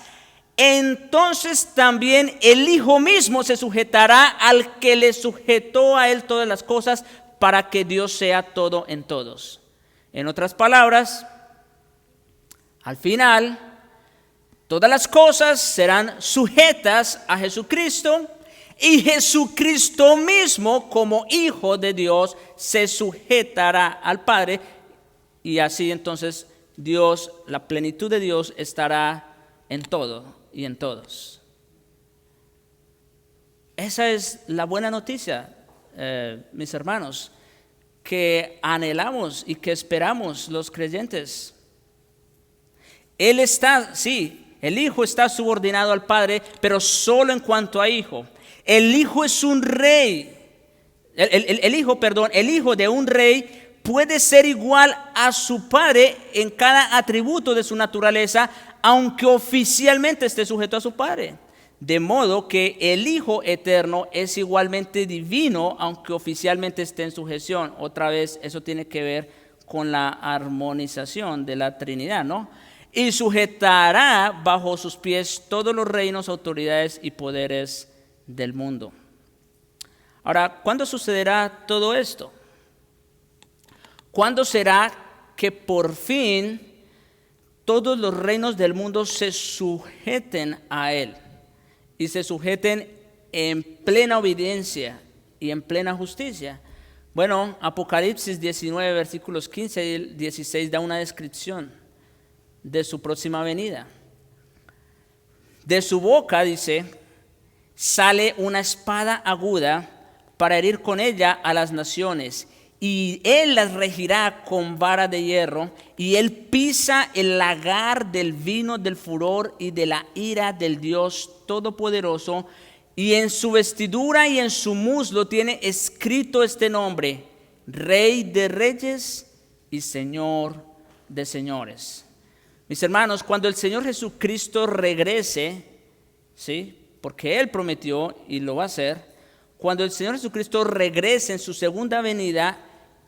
entonces también el Hijo mismo se sujetará al que le sujetó a él todas las cosas, para que Dios sea todo en todos. En otras palabras, al final, todas las cosas serán sujetas a Jesucristo, y Jesucristo mismo, como Hijo de Dios, se sujetará al Padre, y así entonces Dios, la plenitud de Dios, estará en todo y en todos. Esa es la buena noticia, mis hermanos, que anhelamos y que esperamos los creyentes. Él está, sí, el Hijo está subordinado al Padre, pero solo en cuanto a Hijo. El Hijo es un rey. El Hijo de un rey puede ser igual a su Padre en cada atributo de su naturaleza, aunque oficialmente esté sujeto a su Padre. De modo que el Hijo eterno es igualmente divino, aunque oficialmente esté en sujeción. Otra vez, eso tiene que ver con la armonización de la Trinidad, ¿no? Y sujetará bajo sus pies todos los reinos, autoridades y poderes del mundo. Ahora, ¿cuándo sucederá todo esto? ¿Cuándo será que por fin todos los reinos del mundo se sujeten a Él y se sujeten en plena obediencia y en plena justicia? Bueno, Apocalipsis 19, versículos 15 y 16 da una descripción de su próxima venida. De su boca, dice, sale una espada aguda para herir con ella a las naciones, y él las regirá con vara de hierro, y él pisa el lagar del vino del furor y de la ira del Dios Todopoderoso, y en su vestidura y en su muslo tiene escrito este nombre: Rey de Reyes y Señor de Señores. Mis hermanos, cuando el Señor Jesucristo regrese, ¿sí?, porque Él prometió y lo va a hacer, cuando el Señor Jesucristo regrese en su segunda venida,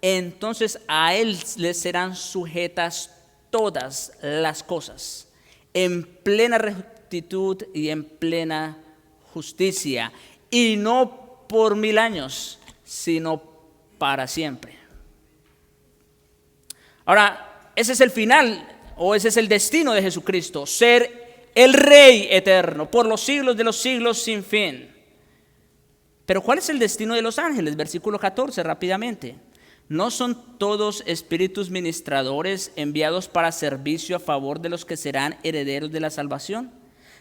entonces a Él le serán sujetas todas las cosas, en plena rectitud y en plena justicia, y no por 1000 años, sino para siempre. Ahora, ese es el final, o ese es el destino de Jesucristo, ser el Rey eterno, por los siglos de los siglos sin fin. Pero ¿cuál es el destino de los ángeles? Versículo 14, rápidamente. ¿No son todos espíritus ministradores enviados para servicio a favor de los que serán herederos de la salvación?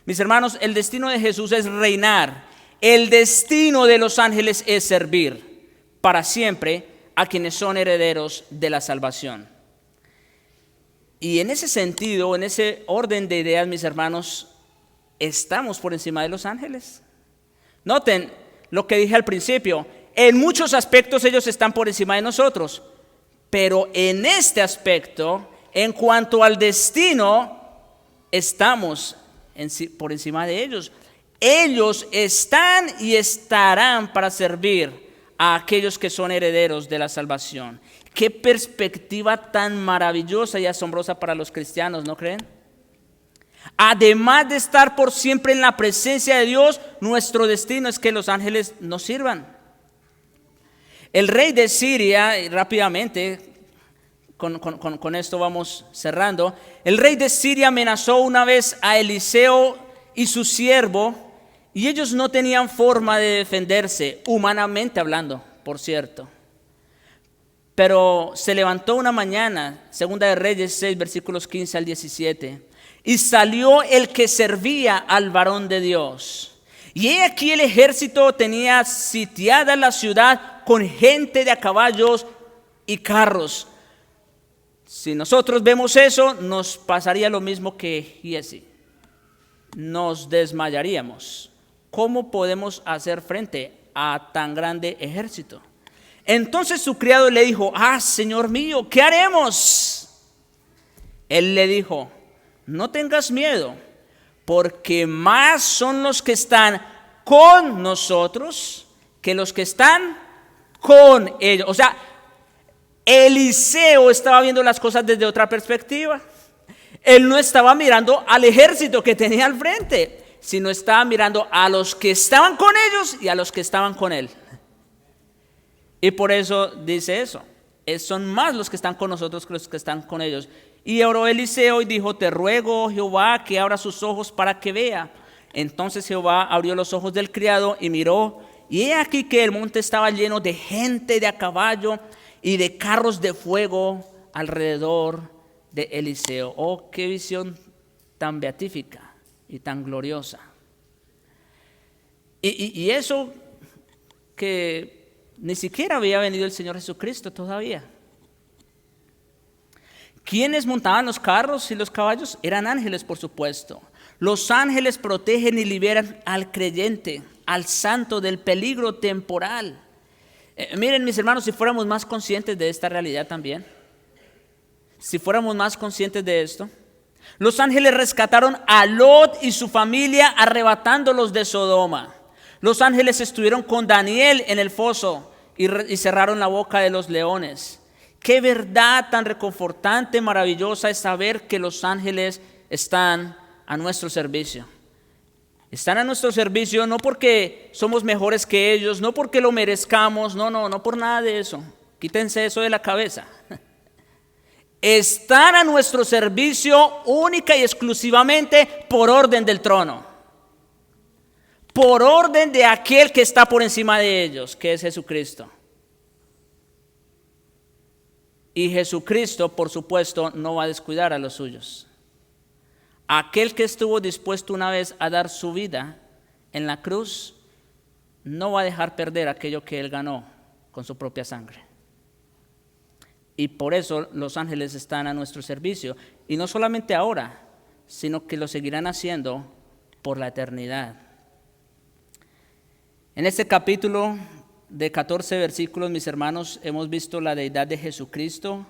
Mis hermanos, el destino de Jesús es reinar. El destino de los ángeles es servir para siempre a quienes son herederos de la salvación. Y en ese sentido, en ese orden de ideas, mis hermanos, estamos por encima de los ángeles. Noten lo que dije al principio: en muchos aspectos ellos están por encima de nosotros, pero en este aspecto, en cuanto al destino, estamos por encima de ellos. Ellos están y estarán para servir a aquellos que son herederos de la salvación. Qué perspectiva tan maravillosa y asombrosa para los cristianos, ¿no creen? Además de estar por siempre en la presencia de Dios, nuestro destino es que los ángeles nos sirvan. El rey de Siria, y rápidamente, con esto vamos cerrando, el rey de Siria amenazó una vez a Eliseo y su siervo, y ellos no tenían forma de defenderse, humanamente hablando, por cierto. Pero se levantó una mañana, Segunda de Reyes 6, versículos 15 al 17, y salió el que servía al varón de Dios. Y he aquí el ejército tenía sitiada la ciudad con gente de a caballos y carros. Si nosotros vemos eso, nos pasaría lo mismo que Giesi. Nos desmayaríamos. ¿Cómo podemos hacer frente a tan grande ejército? Entonces su criado le dijo: Señor mío, ¿qué haremos? Él le dijo: no tengas miedo, porque más son los que están con nosotros que los que están con ellos. O sea, Eliseo estaba viendo las cosas desde otra perspectiva. Él no estaba mirando al ejército que tenía al frente, sino estaba mirando a los que estaban con ellos y a los que estaban con él. Y por eso dice eso: son más los que están con nosotros que los que están con ellos. Y oró Eliseo y dijo: te ruego, Jehová, que abra sus ojos para que vea. Entonces Jehová abrió los ojos del criado y miró, y he aquí que el monte estaba lleno de gente de a caballo y de carros de fuego alrededor de Eliseo. Oh, qué visión tan beatífica y tan gloriosa. Y eso que ni siquiera había venido el Señor Jesucristo todavía. ¿Quiénes montaban los carros y los caballos? Eran ángeles, por supuesto. Los ángeles protegen y liberan al creyente, al santo, del peligro temporal. Miren, mis hermanos, si fuéramos más conscientes de esta realidad también, si fuéramos más conscientes de esto, los ángeles rescataron a Lot y su familia arrebatándolos de Sodoma. Los ángeles estuvieron con Daniel en el foso y cerraron la boca de los leones. Qué verdad tan reconfortante, maravillosa es saber que los ángeles están a nuestro servicio. Están a nuestro servicio no porque somos mejores que ellos, no porque lo merezcamos, no por nada de eso. Quítense eso de la cabeza. Están a nuestro servicio única y exclusivamente por orden del trono. Por orden de aquel que está por encima de ellos, que es Jesucristo. Y Jesucristo, por supuesto, no va a descuidar a los suyos. Aquel que estuvo dispuesto una vez a dar su vida en la cruz, no va a dejar perder aquello que Él ganó con su propia sangre. Y por eso los ángeles están a nuestro servicio. Y no solamente ahora, sino que lo seguirán haciendo por la eternidad. En este capítulo de 14 versículos, mis hermanos, hemos visto la deidad de Jesucristo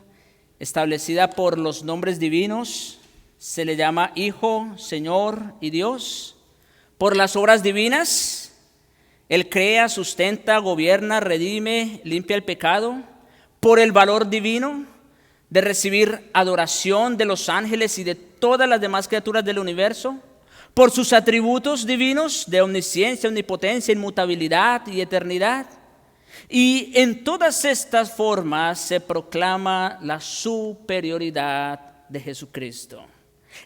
establecida por los nombres divinos. Se le llama Hijo, Señor y Dios. Por las obras divinas, Él crea, sustenta, gobierna, redime, limpia el pecado. Por el valor divino de recibir adoración de los ángeles y de todas las demás criaturas del universo. Por sus atributos divinos de omnisciencia, omnipotencia, inmutabilidad y eternidad. Y en todas estas formas se proclama la superioridad de Jesucristo.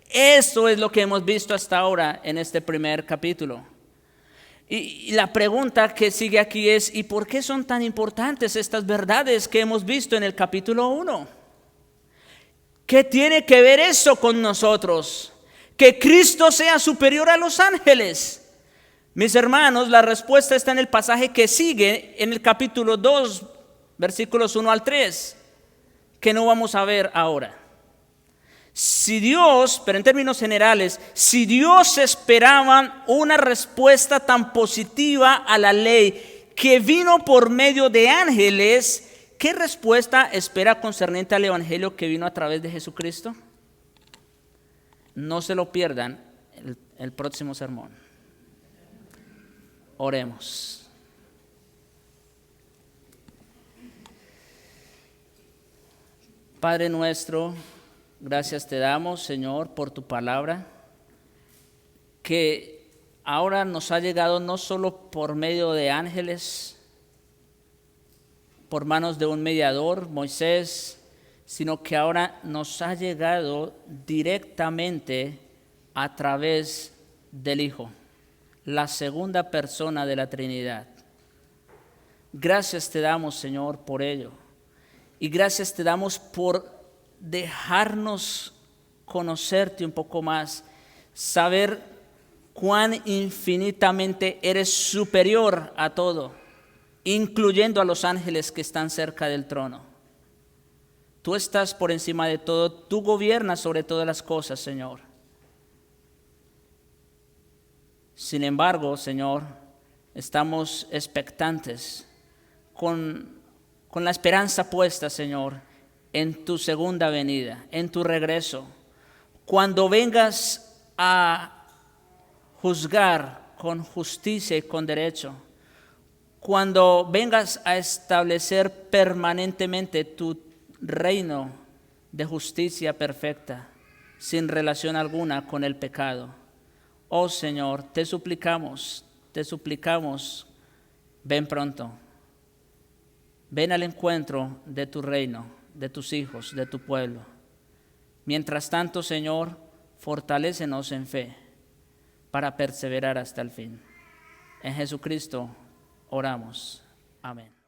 Eso es lo que hemos visto hasta ahora en este primer capítulo. Y la pregunta que sigue aquí es: ¿y por qué son tan importantes estas verdades que hemos visto en el capítulo 1? ¿Qué tiene que ver eso con nosotros? Que Cristo sea superior a los ángeles. Mis hermanos, la respuesta está en el pasaje que sigue, en el capítulo 2, versículos 1 al 3, que no vamos a ver ahora. Si Dios, pero en términos generales, si Dios esperaba una respuesta tan positiva a la ley que vino por medio de ángeles, ¿qué respuesta espera concerniente al evangelio que vino a través de Jesucristo? No se lo pierdan el próximo sermón. Oremos. Padre nuestro, gracias te damos, Señor, por tu palabra, que ahora nos ha llegado no solo por medio de ángeles, por manos de un mediador, Moisés, sino que ahora nos ha llegado directamente a través del Hijo, la segunda persona de la Trinidad. Gracias te damos, Señor, por ello. Y gracias te damos por dejarnos conocerte un poco más, saber cuán infinitamente eres superior a todo, incluyendo a los ángeles que están cerca del trono. Tú estás por encima de todo, tú gobiernas sobre todas las cosas, Señor. Sin embargo, Señor, estamos expectantes, con la esperanza puesta, Señor, en tu segunda venida, en tu regreso, cuando vengas a juzgar con justicia y con derecho, cuando vengas a establecer permanentemente tu reino de justicia perfecta, sin relación alguna con el pecado. Oh Señor, te suplicamos, ven pronto. Ven al encuentro de tu reino, de tus hijos, de tu pueblo. Mientras tanto, Señor, fortalécenos en fe para perseverar hasta el fin. En Jesucristo oramos. Amén.